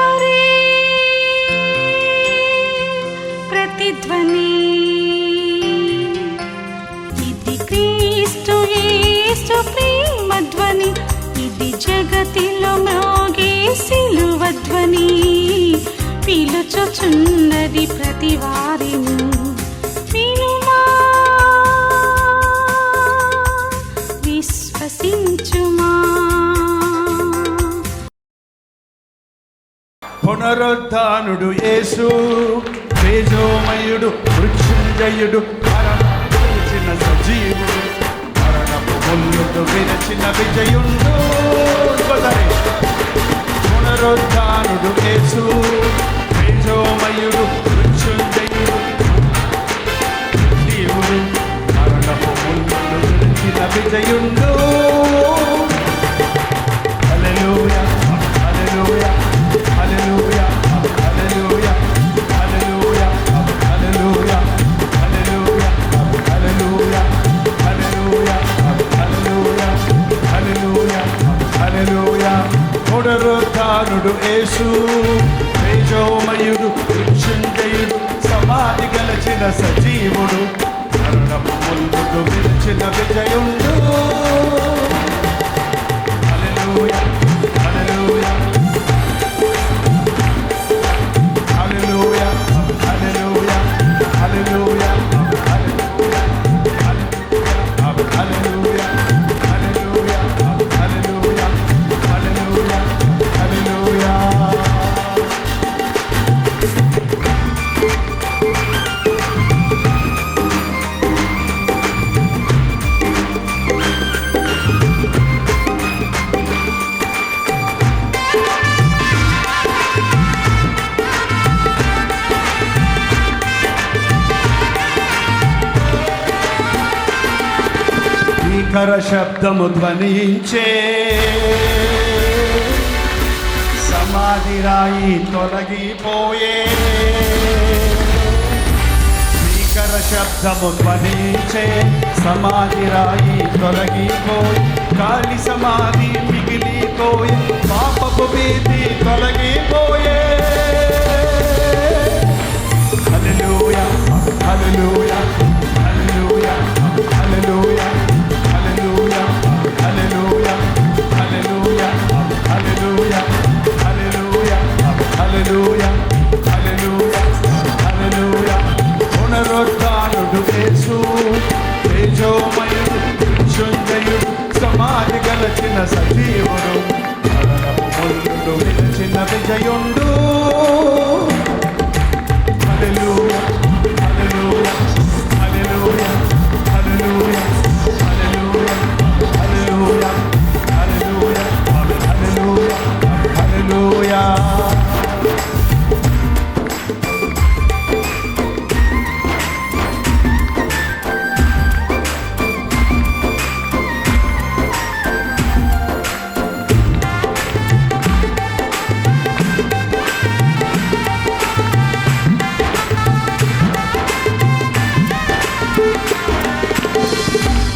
Calvary ప్రతిధ్వని ఇది క్రీస్తు యేసు ప్రేమధ్వని ఇది జగతిలో మ్రోగే సిలువధ్వని పిలుచుచున్నది ప్రతి వారిని వినుమా విశ్వసించుమా. పునరుద్ధానుడు యేసు తేజోమయుడు మృత్యుంజయుడు మరణించిన సజీవుడు మరణపు ముల్లుడు విరచిన విజయుండు. పునరుద్ధానుడు యేసు తేజోమయుడు మృత్యుంజయుడు జీవుడు మరణపు ముల్లుడు విరచిన విజయుండు. హల్లెలూయా హల్లెలూయా హల్లెలూయా హల్లెలూయా హల్లెలూయా హల్లెలూయా హల్లెలూయా హల్లెలూయా హల్లెలూయా హల్లెలూయా హల్లెలూయా హల్లెలూయా. పునరుద్ధానుడు యేసు తేజోమయుడు మృత్యుంజయుడు సమాధి గెలిచిన సజీవుడు మరణపు ముల్లుడు విరిచిన విజయుండు. హల్లెలూయా హల్లెలూయా Hallelujah, hallelujah, hallelujah, hallelujah, hallelujah, hallelujah, hallelujah, hallelujah, hallelujah. భీకర శబ్దము ధ్వనించే సమాధి రాయి తొలగిపోయే. భీకర శబ్దము ధ్వనించే సమాధి రాయి తొలగిపోయి ఖాళీ సమాధి మిగిలిపోయి పాపపు భీతి తొలగిపోయే. హల్లెలూయా హల్లెలూయా హల్లెలూయా హల్లెలూయా హల్లెలూయా హల్లెలూయా హల్లెలూయా హల్లెలూయా హల్లెలూయా హల్లెలూయా హల్లెలూయా హల్లెలూయా. పునరుద్ధానుడు యేసు తేజోమయుడు మృత్యుంజయుడు సమాధి గెలిచిన సజీవుడు మరణపు ముల్లుడు విరిచిన విజయుండు. హల్లెలూయా హల్లెలూయా హల్లెలూయా హల్లెలూయా హల్లెలూయా హల్లెలూయా హల్లెలూయా హల్లెలూయా హల్లెలూయా.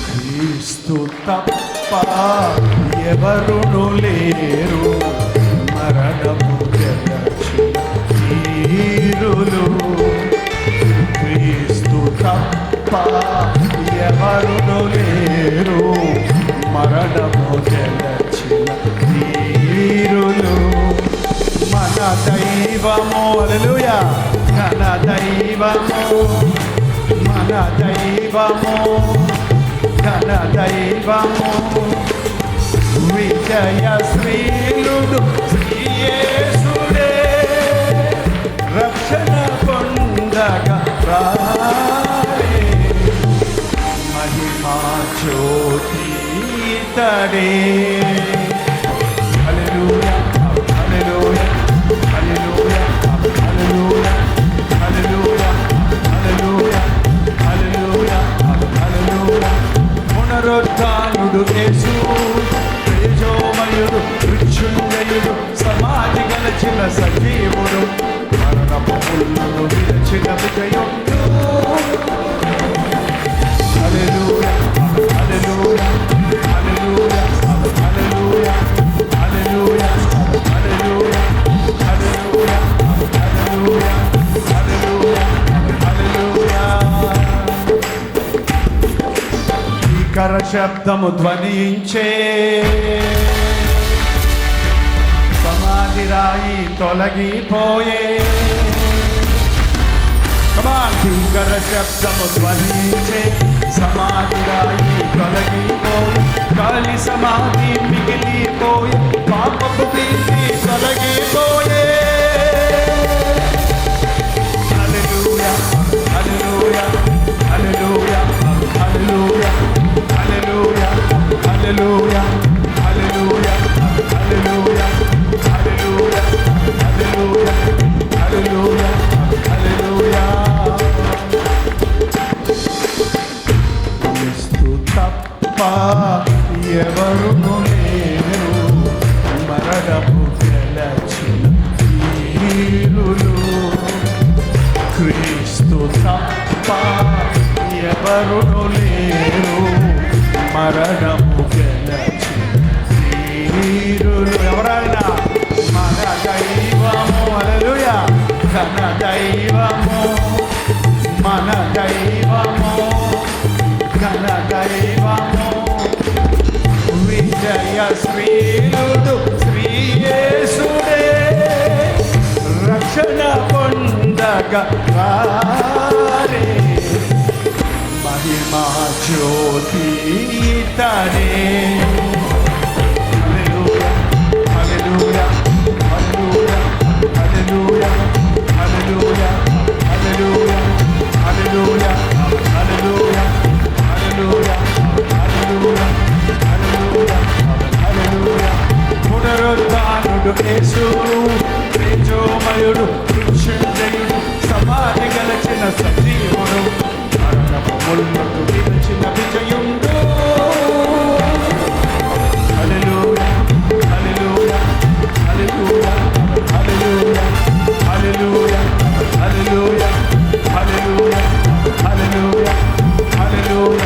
క్రీస్తు తప్ప ఎవరును లేరు మరణము గెలచిన వీరులు. క్రీస్తు తప్ప ఎవరును లేరు మరణము గెలచిన వీరులు. మన దైవము హల్లెలూయా మన దైవము మన దైవము ఘన దైవము విజయ శ్రీలుడు శ్రీయేసుడే రక్షణ పొందగా రాయే మహిమా జ్యోతి తడే. హల్లెలూయా హల్లెలూయా హల్లెలూయా హల్లెలూయా హల్లెలూయా హల్లెలూయా హల్లెలూయా హల్లెలూయా. పునరుద్ధానుడు యేసు తేజోమయుడు మృత్యుంజయుడు సమాధి గెలిచిన సజీవుడు మరణపు ముల్లుడు విరిచిన విజయుండు. హల్లెలూయా హల్లెలూయా హల్లెలూయా హల్లెలూయా శబ్దము ధ్వనించే, సమాధి రాయి తొలగిపోయే. భీకర శబ్దము ధ్వనించే, సమాధి రాయి తొలగిపోయి, కాలి సమాధి మిగిలిపోయి, పాపపు భీతి తొలగిపోయే. హల్లెలూయా హల్లెలూయా హల్లెలూయా హల్లెలూయా హల్లెలూయా హల్లెలూయా హల్లెలూయా హల్లెలూయా హల్లెలూయా హల్లెలూయా హల్లెలూయా హల్లెలూయా. క్రీస్తు తప్ప ఎవరును లేరు, మరణము గెలచిన వీరులు. క్రీస్తు తప్ప ఎవరును లేరు, మరణము గెలచిన వీరులు. ఎవరైనా మన దైవము, హల్లెలూయా, ఘన దైవము, మన దైవము, ఘన దైవము. విజయ శ్రీలుడు శ్రీ యేసుడే, రక్షణ పొందగా రారే, మహిమా జ్యోతి తనే. హల్లెలూయా హల్లెలూయా హల్లెలూయా హల్లెలూయా హల్లెలూయా హల్లెలూయా హల్లెలూయా హల్లెలూయా హల్లెలూయా హల్లెలూయా హల్లెలూయా. పునరుద్ధానుడు యేసు, తేజోమయుడు, మృత్యుంజయుడు, సమాధి గెలచిన సజీవుడు, మరణపు ముళ్ళకు విరచిన విజయుడు. హల్లెలూయా హల్లెలూయా హల్లెలూయా హల్లెలూయా హల్లెలూయా హల్లెలూయా హల్లెలూయా హల్లెలూయా హల్లెలూయా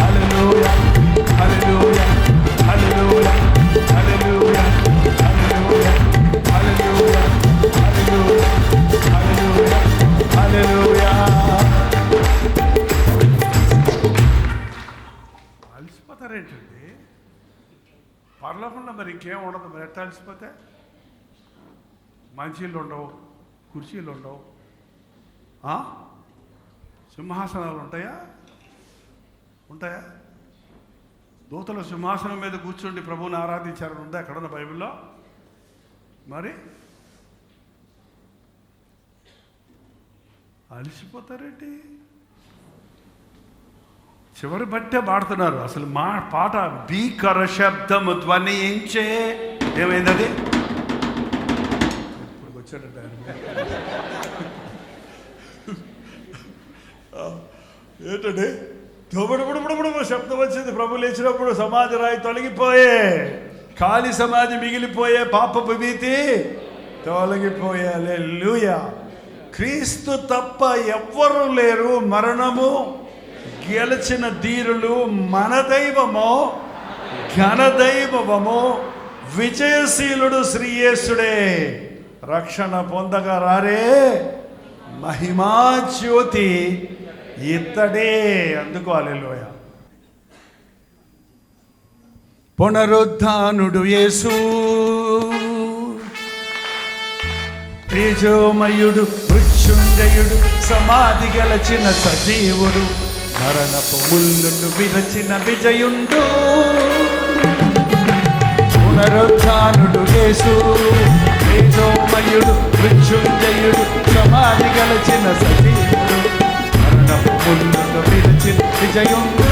హల్లెలూయా హల్లెలూయా హల్లెలూయా హల్లెలూయా హల్లెలూయా హల్లెలూయా హల్లెలూయా హల్లెలూయా. అలసిపోతారేంటండి? పర్లోకంలో మరి ఇంకేం ఉండదు, మరి ఎట్లా అలసిపోతే? మంచీలు ఉండవు, కుర్చీలు ఉండవు, సింహాసనాలు ఉంటాయా? ఉంటాయా? దూతల సింహాసనం మీద కూర్చుండి ప్రభువుని ఆరాధించారని ఉందా ఎక్కడున్న బైబిల్లో? మరి అలసిపోతారేంటి? చివరి బట్టే పాడుతున్నారు. అసలు మా పాట భీకర శబ్దము ధ్వనించే, ఏమైంది అది? ఇప్పుడు వచ్చాడంట ఏంటండి? దొబడుబుడుబుడుబుడు శబ్దం వచ్చింది. ప్రభు లేచినప్పుడు సమాధి రాయి తొలగిపోయే, ఖాళీ సమాధి మిగిలిపోయే, పాపపు భీతి తొలగిపోయే. హల్లెలూయా. క్రీస్తు తప్ప ఎవ్వరూ లేరు, మరణము గెలిచిన ధీరులు, మన దైవము, ఘనదైవము, విజయశీలుడు శ్రీ యేసుడే, రక్షణ పొందగా రారే, మహిమా జ్యోతి ఇత్తడే. అందుకు హల్లెలూయా. పునరుద్ధానుడు యేసు, తేజోమయుడు, మృత్యుంజయుడు, సమాధి గెలచిన సజీవుడు, మరణపు ముళ్ళను విరచిన విజయుండు. పునరుద్ధానుడు యేసు, తేజోమయుడు, మృత్యుంజయుడు, సమాధి గెలచిన సజీవుడు, మరణపు ముళ్ళను విరచిన విజయుండు.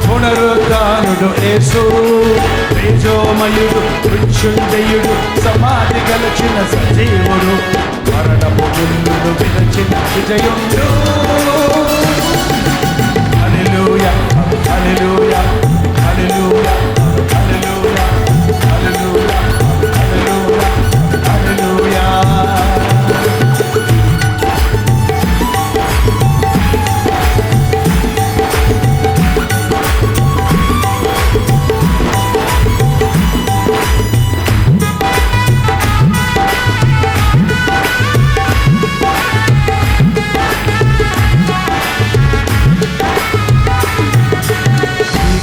పునరుద్ధానుడు యేసు, తేజోమయుడు, మృత్యుంజయుడు, సమాధి గెలచిన సజీవుడు, మరణపు ముళ్ళను విరచిన విజయుడు. హల్లెలూయా హల్లెలూయా హల్లెలూయా హల్లెలూయా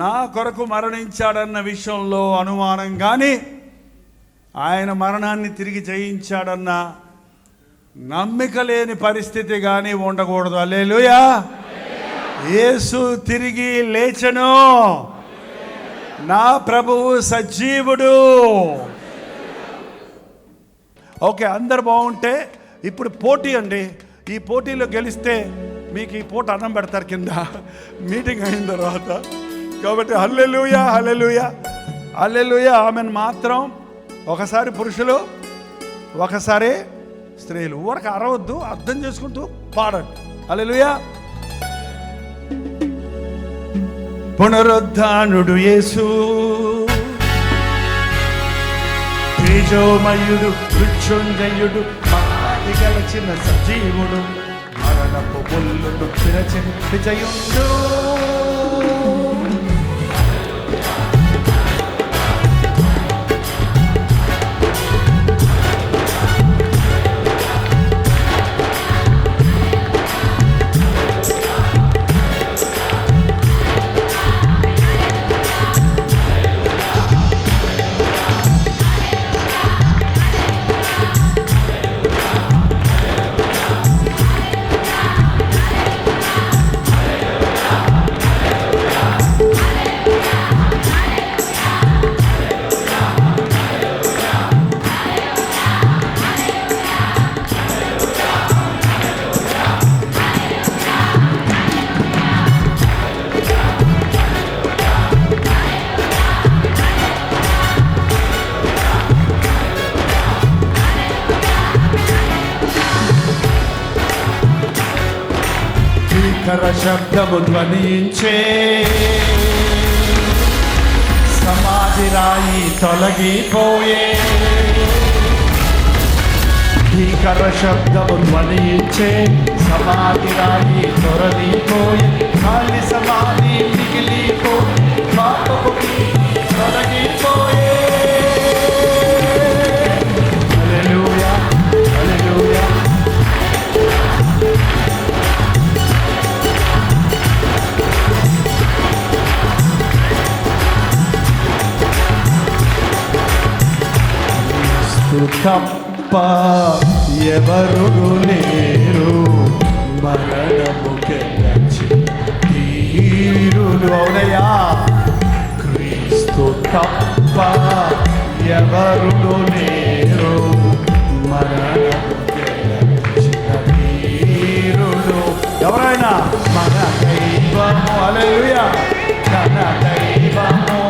నా కొరకు మరణించాడన్న విషయంలో అనుమానం కానీ, ఆయన మరణాన్ని తిరిగి జయించాడన్న నమ్మిక లేని పరిస్థితి కానీ ఉండకూడదు. హల్లెలూయా. యేసు తిరిగి లేచెను, నా ప్రభువు సజీవుడు. ఓకే, అందరు బాగుంటే ఇప్పుడు పోటీ అండి. ఈ పోటీలో గెలిస్తే మీకు ఈ పూట అన్నం పెడతారు కింద మీటింగ్ అయిన తర్వాత. కాబట్టి హల్లెలూయా, హల్లెలూయా, హల్లెలూయా, ఆమెన్. మాత్రం ఒకసారి పురుషులు, ఒకసారి స్త్రీలు. ఊరకు అరవద్దు, అర్థం చేసుకుంటూ పాడండి. హల్లెలూయా. పునరుద్ధానుడు యేసు, తేజోమయుడు, మృత్యుంజయుడు, మహాది గలచిన సజీవుడు, మరణపు ముల్లును విరచింపి జయుండు. శబ్దము ధ్వనించే, సమాధి రాయి తొలగిపోయే. భీకర శబ్దము ధ్వనించే, సమాధి రాయి తొలగిపోయే. ఖాళీ సమాధి మిగిలిపో, పాపపు తొలగిపోయే. హల్లెలూయా, హల్లెలూయా. తప్ప ఎవరు లేరు, మరణము గెలిచి తీరుడు. అవునయ్యా. క్రీస్తు తప్ప ఎవరు లేరు, మరణము గెలిచిన తీరుడు. ఎవరైనా మన దైవము. హల్లెలూయా. మన దైవము,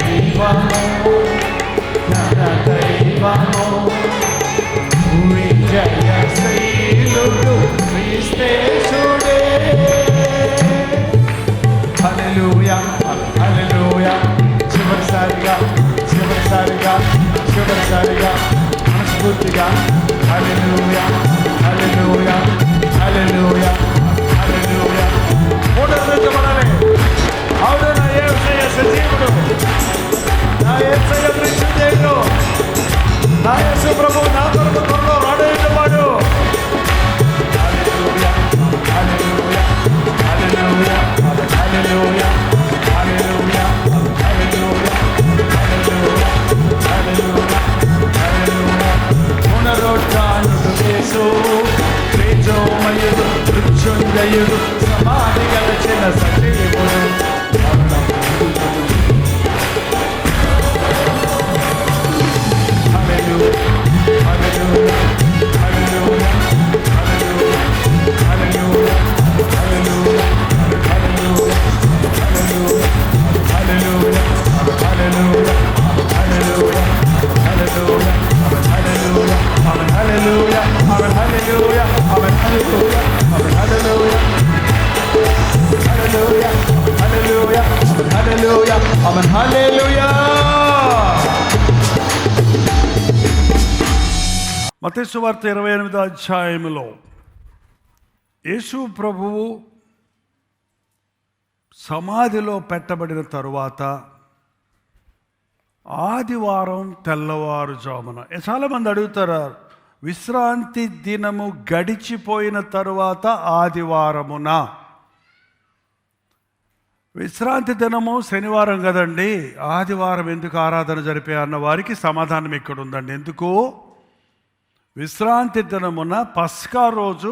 దైవము, దైవము. విజయశీలుడు క్రీస్తేశుడే. హల్లెలూయా, హల్లెలూయా. చివరిసారిగా మనస్ఫూర్తిగా హల్లెలూయా, హల్లెలూయా, హల్లెలూయా, హల్లెలూయా. మూడోది అవును, నా యేసయ్య సజీవుడు, నా యేసయ్య మృత్యుంజయుడు, నా యేసు ప్రభువు నా కొరకు త్వరలో రాడేవాడు. హల్లెలూయా, హల్లెలూయా, హల్లెలూయా, హల్లెలూయా, హల్లెలూయా, హల్లెలూయా, హల్లెలూయా, హల్లెలూయా, హల్లెలూయా. పునరుద్ధానుడు యేసు, తేజోమయుడు, మృత్యుంజయుడు, సమాధి గలచిన సజీవుడు. మత్తయి సువార్త 28వ అధ్యాయములో యేసు ప్రభువు సమాధిలో పెట్టబడిన తరువాత ఆదివారం తెల్లవారుజామున, చాలామంది అడుగుతారు, విశ్రాంతి దినము గడిచిపోయిన తరువాత ఆదివారమున? విశ్రాంతి దినము శనివారం కదండి, ఆదివారం ఎందుకు ఆరాధన జరిపే అన్న వారికి సమాధానం ఇక్కడ ఉందండి. ఎందుకు? విశ్రాంతి దినమున పస్కా రోజు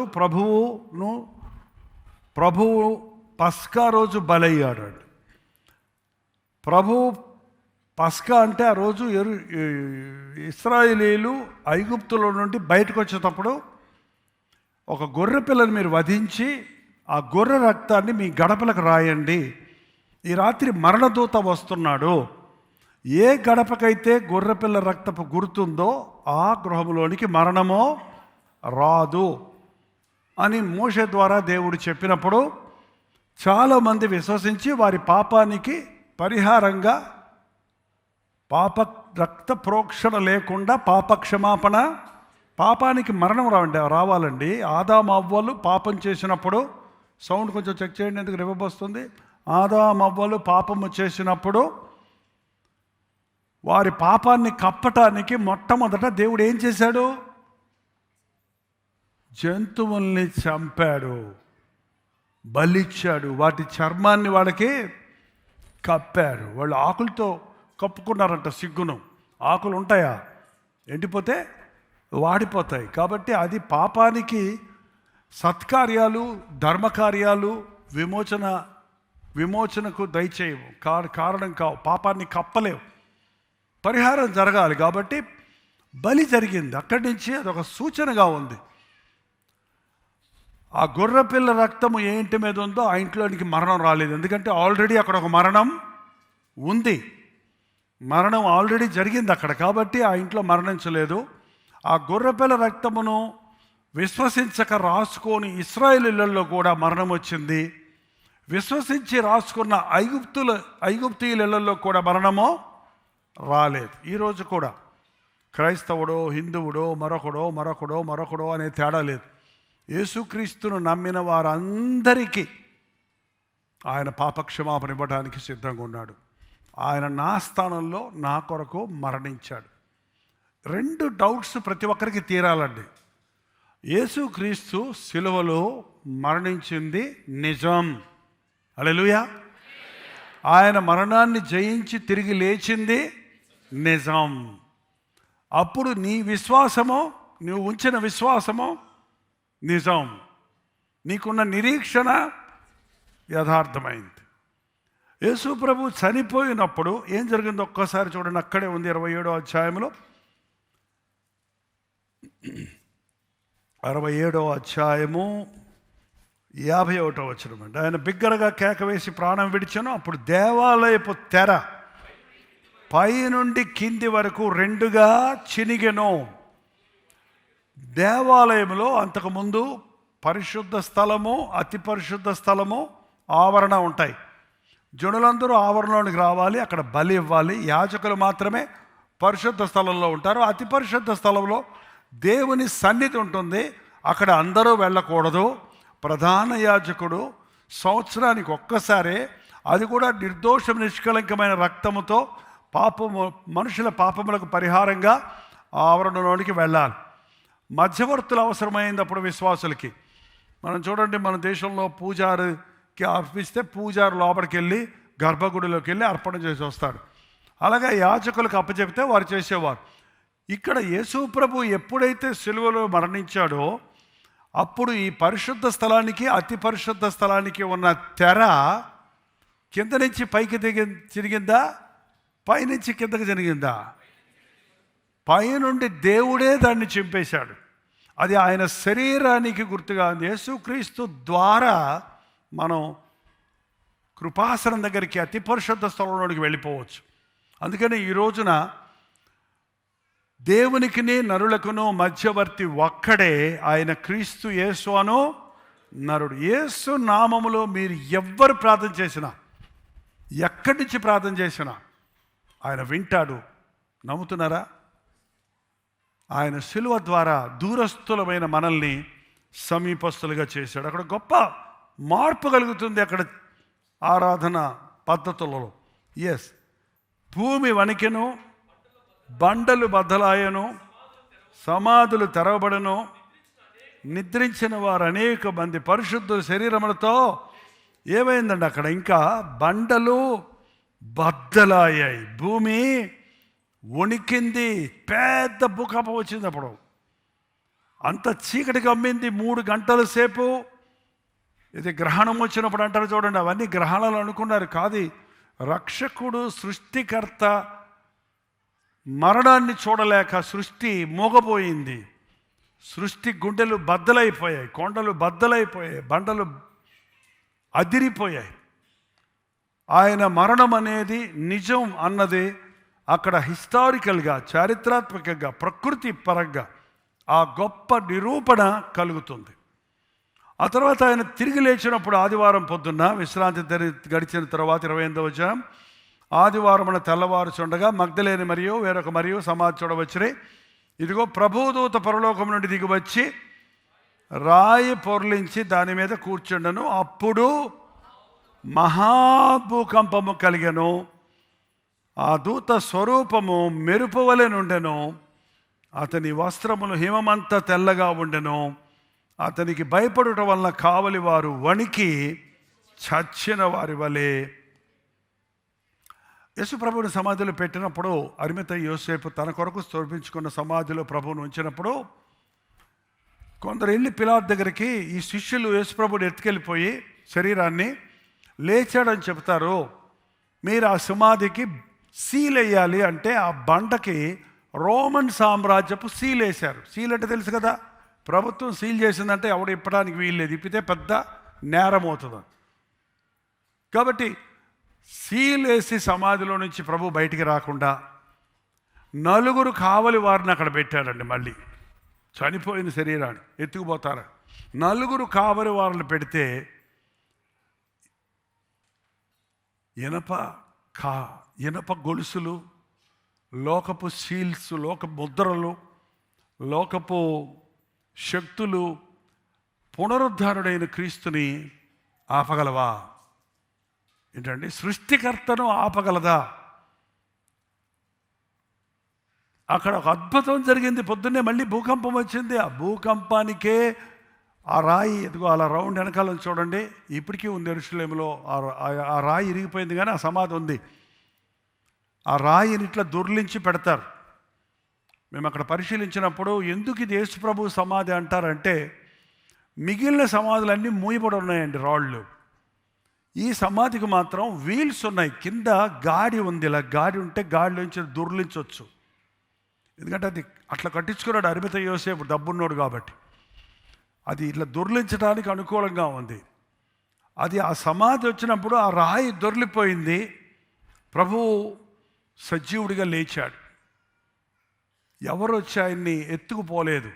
ప్రభువు పస్కా రోజు బలయ్యాడు. ప్రభువు పస్కా అంటే ఆ రోజు ఇశ్రాయేలీయులు ఐగుప్తులో నుండి బయటకు వచ్చేటప్పుడు ఒక గొర్రె పిల్లని మీరు వధించి ఆ గొర్రె రక్తాన్ని మీ గడపలకు రాయండి. ఈ రాత్రి మరణదూత వస్తున్నాడు, ఏ గడపకైతే గొర్రెపిల్ల రక్తపు గుర్తుందో ఆ గృహంలోనికి మరణమో రాదు అని మోషే ద్వారా దేవుడు చెప్పినప్పుడు చాలామంది విశ్వసించి వారి పాపానికి పరిహారంగా పాప రక్త ప్రోక్షణ లేకుండా పాపక్షమాపణ, పాపానికి మరణం రావాలండి. ఆదాము అవ్వలు పాపం చేసినప్పుడు, సౌండ్ కొంచెం చెక్ చేయండి ఎందుకు రివర్బ్ వస్తుంది. ఆదాము అవ్వలు పాపము చేసినప్పుడు వారి పాపాన్ని కప్పటానికి మొట్టమొదట దేవుడు ఏం చేశాడు? జంతువుల్ని చంపాడు, బలిచ్చాడు, వాటి చర్మాన్ని వాళ్ళకి కప్పాడు. వాళ్ళు ఆకులతో కప్పుకున్నారంట. సిగ్గును ఆకులు ఉంటాయా? ఎండిపోతే వాడిపోతాయి. కాబట్టి అది పాపానికి సత్కార్యాలు, ధర్మకార్యాలు విమోచనకు దయచేయవు, కారణం కావు. పాపాన్ని కప్పలేవు, పరిహారం జరగాలి. కాబట్టి బలి జరిగింది. అక్కడి నుంచి అదొక సూచనగా ఉంది. ఆ గొర్రెపిల్ల రక్తము ఏ ఇంటి మీద ఉందో ఆ ఇంట్లోనికి మరణం రాలేదు. ఎందుకంటే ఆల్రెడీ అక్కడ ఒక మరణం ఉంది, మరణం ఆల్రెడీ జరిగింది అక్కడ. కాబట్టి ఆ ఇంట్లో మరణించలేదు. ఆ గొర్రెపిల్ల రక్తమును విశ్వసించక రాసుకొని ఇశ్రాయేలీయులలో కూడా మరణం వచ్చింది. విశ్వసించి రాసుకున్న ఐగుప్తీయులలో కూడా మరణమో రాలేదు. ఈరోజు కూడా క్రైస్తవుడో, హిందువుడో, మరొకడో అనే తేడా లేదు. యేసుక్రీస్తును నమ్మిన వారందరికీ ఆయన పాపక్షమాపణ ఇవ్వడానికి సిద్ధంగా ఉన్నాడు. ఆయన నా స్థానంలో నా కొరకు మరణించాడు. 2 డౌట్స్ ప్రతి ఒక్కరికి తీరాలండి. యేసుక్రీస్తు సిలువలో మరణించింది నిజం, హల్లెలూయా. ఆయన మరణాన్ని జయించి తిరిగి లేచింది నిజం. అప్పుడు నీ విశ్వాసమో, నువ్వు ఉంచిన విశ్వాసమో నిజం, నీకున్న నిరీక్షణ యథార్థమైంది. యేసు ప్రభు చనిపోయినప్పుడు ఏం జరిగిందో ఒక్కసారి చూడండి. అక్కడే ఉంది 27వ అధ్యాయంలో, 67వ అధ్యాయము 51వ వచనం అండి. ఆయన బిగ్గరగా కేక వేసి ప్రాణం విడిచెను. అప్పుడు దేవాలయపు తెర పైనుండి కింది వరకు 2గా చినిగెను. దేవాలయంలో అంతకుముందు పరిశుద్ధ స్థలము, అతి పరిశుద్ధ స్థలము, ఆవరణ ఉంటాయి. జనులందరూ ఆవరణలోనికి రావాలి, అక్కడ బలి ఇవ్వాలి. యాజకులు మాత్రమే పరిశుద్ధ స్థలంలో ఉంటారు. అతి పరిశుద్ధ స్థలంలో దేవుని సన్నిధి ఉంటుంది, అక్కడ అందరూ వెళ్ళకూడదు. ప్రధాన యాజకుడు సంవత్సరానికి ఒక్కసారే, అది కూడా నిర్దోషం నిష్కలంకమైన రక్తముతో మనుషుల పాపములకు పరిహారంగా ఆవరణలోనికి వెళ్ళాలి. మధ్యవర్తులు అవసరమైనప్పుడు విశ్వాసులకి, మనం చూడండి, మన దేశంలో పూజారికి అర్పిస్తే పూజారి లోపలికి వెళ్ళి గర్భగుడిలోకి వెళ్ళి అర్పణ చేసి వస్తాడు. అలాగే యాజకులకు అప్పచెప్తే వారు చేసేవారు. ఇక్కడ యేసు ప్రభు ఎప్పుడైతే సిలువలో మరణించాడో అప్పుడు ఈ పరిశుద్ధ స్థలానికి, అతి పరిశుద్ధ స్థలానికి ఉన్న తెర కింద నుంచి పైకి తిరిగిందా, పైనుంచి కిందకి జరిగిందా? పైనుండి దేవుడే దాన్ని చింపేశాడు. అది ఆయన శరీరానికి గుర్తుగా ఉంది. యేసుక్రీస్తు ద్వారా మనం కృపాసనం దగ్గరికి, అతి పరిశుద్ధ స్థలంలోనికి వెళ్ళిపోవచ్చు. అందుకని ఈ రోజున దేవునికిని నరులకును మధ్యవర్తి ఒక్కడే, ఆయన క్రీస్తు యేసు అను నరుడు. యేసు నామములో మీరు ఎవ్వరు ప్రార్థన చేసినా, ఎక్కడి నుంచి ప్రార్థన చేసినా ఆయన వింటాడు. నమ్ముతున్నారా? ఆయన శిలువ ద్వారా దూరస్థులమైన మనల్ని సమీపస్తులుగా చేశాడు. అక్కడ గొప్ప మార్పు కలుగుతుంది. అక్కడ ఆరాధన పద్ధతులలో భూమి వణికెను, బండలు బద్దలాయను, సమాధులు తెరవబడను, నిద్రించిన వారు అనేక మంది పరిశుద్ధుల శరీరములతో ఏమైందండి అక్కడ? ఇంకా బండలు బద్దలయ్యాయి, భూమి వణికింది, పెద్ద భూకంపం వచ్చింది. అప్పుడు అంత చీకటి కమ్మింది 3 గంటల సేపు. ఇది గ్రహణం వచ్చినప్పుడు అంటారు చూడండి, అవన్నీ గ్రహణాలు అనుకున్నారు. కాదు, రక్షకుడు సృష్టికర్త మరణాన్ని చూడలేక సృష్టి మూగపోయింది. సృష్టి గుండెలు బద్దలైపోయాయి, కొండలు బద్దలైపోయాయి, బండలు అదిరిపోయాయి. ఆయన మరణం అనేది నిజం అన్నది అక్కడ హిస్టారికల్గా, చారిత్రాత్మకంగా, ప్రకృతి పరంగా ఆ గొప్ప నిరూపణ కలుగుతుంది. ఆ తర్వాత ఆయన తిరిగి లేచినప్పుడు ఆదివారం పొద్దున్న విశ్రాంతి గడిచిన తర్వాత 28వ వచనం, ఆదివారమున తెల్లవారుచుండగా మగ్దలేని మరియు వేరొక మరియు సమాధి చూడవచ్చురే. ఇదిగో ప్రభుదూత పరలోకం నుండి దిగి వచ్చి రాయి పొర్లించి దాని మీద కూర్చుండెను. అప్పుడు మహాభూకంపము కలిగెను. ఆ దూత స్వరూపము మెరుపు వలె నుండెను. అతని వస్త్రములు హిమమంత తెల్లగా ఉండెను. అతనికి భయపడుట వలన కావలి వారు వణికి చచ్చిన వారి వలె. యేసు ప్రభువుని సమాధిలో పెట్టినప్పుడు అరిమతయి యోసేపు తన కొరకు స్థాపించుకున్న సమాధిలో ప్రభువును ఉంచినప్పుడు కొందరు వెళ్ళి పిలాతు దగ్గరికి, ఈ శిష్యులు యేసు ప్రభువుని ఎత్తుకెళ్ళిపోయి శరీరాన్ని లేచాడని చెప్తారు, మీరు ఆ సమాధికి సీల్ వేయాలి అంటే ఆ బండకి రోమన్ సామ్రాజ్యపు సీల్ వేశారు. సీల్ అంటే తెలుసు కదా, ప్రభుత్వం సీల్ చేసిందంటే ఎవడు ఇప్పడానికి వీల్లేదు, ఇప్పితే పెద్ద నేరం అవుతుంది. కాబట్టి సీల్ వేసి సమాధిలో నుంచి ప్రభు బయటికి రాకుండా 4 కావలి వారిని అక్కడ పెట్టారండి. మళ్ళీ చనిపోయిన శరీరాన్ని ఎత్తుకుపోతారు. 4 కావలి వారిని పెడితే ఇనప గొలుసులు, లోకపు సీల్స్, లోక ముద్రలు, లోకపు శక్తులు పునరుద్ధారుడైన క్రీస్తుని ఆపగలవా? ఏంటండి, సృష్టికర్తను ఆపగలదా? అక్కడ ఒక అద్భుతం జరిగింది. పొద్దున్నే మళ్ళీ భూకంపం వచ్చింది. ఆ భూకంపానికే ఆ రాయి, ఎదుగో అలా రౌండ్ వెనకాలని చూడండి, ఇప్పటికీ ఉంది యెరూషలేములో. ఆ రాయి ఇరిగిపోయింది కానీ ఆ సమాధి ఉంది. ఆ రాయిని ఇట్లా దొర్లించి పెడతారు. మేము అక్కడ పరిశీలించినప్పుడు ఎందుకు ఇది యేసు ప్రభు సమాధి అంటారంటే, మిగిలిన సమాధులన్నీ మూయబడి ఉన్నాయండి రాళ్ళు. ఈ సమాధికి మాత్రం వీల్స్ ఉన్నాయి, కింద గాడి ఉంది. ఇలా గాడి ఉంటే గాడిలోంచి దొర్లించవచ్చు. ఎందుకంటే అది అట్లా కట్టించుకున్నాడు అరిమతయి యోసేపు, డబ్బున్నోడు కాబట్టి. అది ఇట్లా దొర్లించడానికి అనుకూలంగా ఉంది. అది ఆ సమాధి వచ్చినప్పుడు ఆ రాయి దొర్లిపోయింది. ప్రభువు సజీవుడిగా లేచాడు. ఎవరు వచ్చి ఆయన్ని ఎత్తుకుపోలేదు.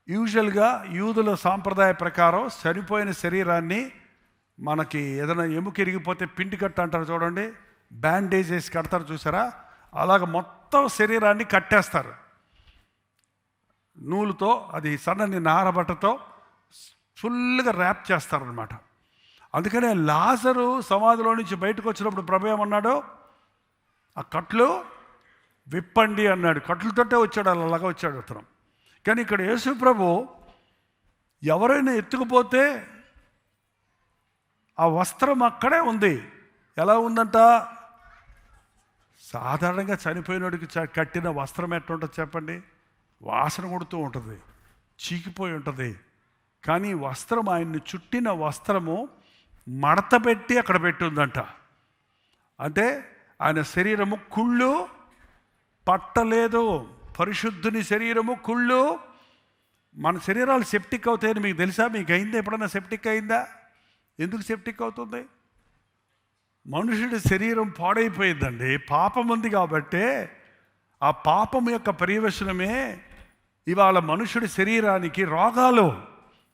యూజువల్గా యూదుల సాంప్రదాయ ప్రకారం చనిపోయిన శరీరాన్ని, మనకి ఏదైనా ఎముక ఇరిగిపోతే పిండి కట్ట అంటారు చూడండి, బ్యాండేజ్ వేసి కడతారు చూసారా, అలాగ మొత్తం శరీరాన్ని కట్టేస్తారు నూలుతో. అది సన్నని నారబట్టతో ఫుల్గా ర్యాప్ చేస్తారనమాట. అందుకనే లాజరు సమాధిలో నుంచి బయటకు వచ్చినప్పుడు ప్రభు ఏమన్నాడు, ఆ కట్లు విప్పండి అన్నాడు. కట్లతోటే వచ్చాడు, అలాగా వచ్చాడు అతను. కానీ ఇక్కడ యేసు ప్రభు ఎవరైనా ఎత్తుకుపోతే ఆ వస్త్రం అక్కడే ఉంది. ఎలా ఉందంట? సాధారణంగా చనిపోయినోడికి కట్టిన వస్త్రం ఎట్లుంటుంది చెప్పండి? వాసన కొడుతూ ఉంటుంది, చీకిపోయి ఉంటుంది. కానీ వస్త్రం, ఆయన్ని చుట్టిన వస్త్రము మడత పెట్టి అక్కడ పెట్టిందంట. అంటే ఆయన శరీరము కుళ్ళు పట్టలేదు. పరిశుద్ధుని శరీరము కుళ్ళు. మన శరీరాలు సెప్టిక్ అవుతాయని మీకు తెలుసా? మీకు అయిందా ఎప్పుడన్నా? సెప్టిక్ అయిందా? ఎందుకు సెప్టిక్ అవుతుంది? మనుషుడి శరీరం పాడైపోయిందండి, పాపం ఉంది కాబట్టి. ఆ పాపం యొక్క పర్యవసనమే ఇవాళ మనుషుడి శరీరానికి రోగాలు,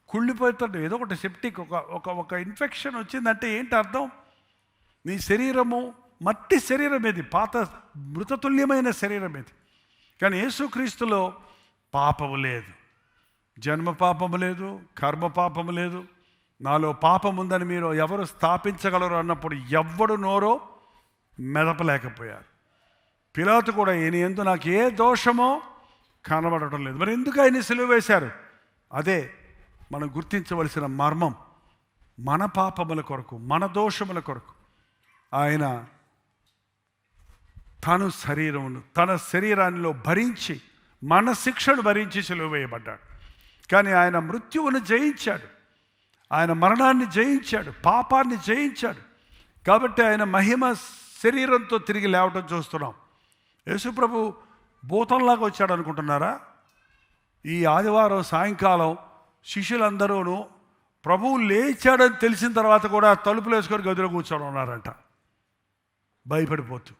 కుళ్ళిపోతుంది. ఏదో ఒకటి సెప్టిక్, ఒక ఇన్ఫెక్షన్ వచ్చిందంటే ఏంటి అర్థం? నీ శరీరము మట్టి శరీరం, ఇది పాత మృతతుల్యమైన శరీరం ఇది. కానీ యేసుక్రీస్తులో పాపము లేదు, జన్మ పాపము లేదు, కర్మ పాపము లేదు. నాలో పాపం ఉందని మీరు ఎవరు స్థాపించగలరు అన్నప్పుడు ఎవ్వడు నోరో మెదపలేకపోయారు. పిలాతు కూడా ఈయన యందు నాకు ఏ దోషమో కనబడటం లేదు. మరి ఎందుకు ఆయన సిలువ వేశారు? అదే మనం గుర్తించవలసిన మర్మం. మన పాపముల కొరకు, మన దోషముల కొరకు ఆయన తన శరీరాన్ని భరించి, మన శిక్షను భరించి సిలువ వేయబడ్డాడు. కానీ ఆయన మృత్యువును జయించాడు, ఆయన మరణాన్ని జయించాడు, పాపాన్ని జయించాడు. కాబట్టి ఆయన మహిమ శరీరంతో తిరిగి లేవటం చూస్తున్నాం. యేసుప్రభు భూతంలాగా వచ్చాడు అనుకుంటున్నారా? ఈ ఆదివారం సాయంకాలం శిష్యులందరూ ప్రభువు లేచాడని తెలిసిన తర్వాత కూడా తలుపులు వేసుకొని గదిలో కూర్చొని ఉన్నారంట, భయపడిపోతూ.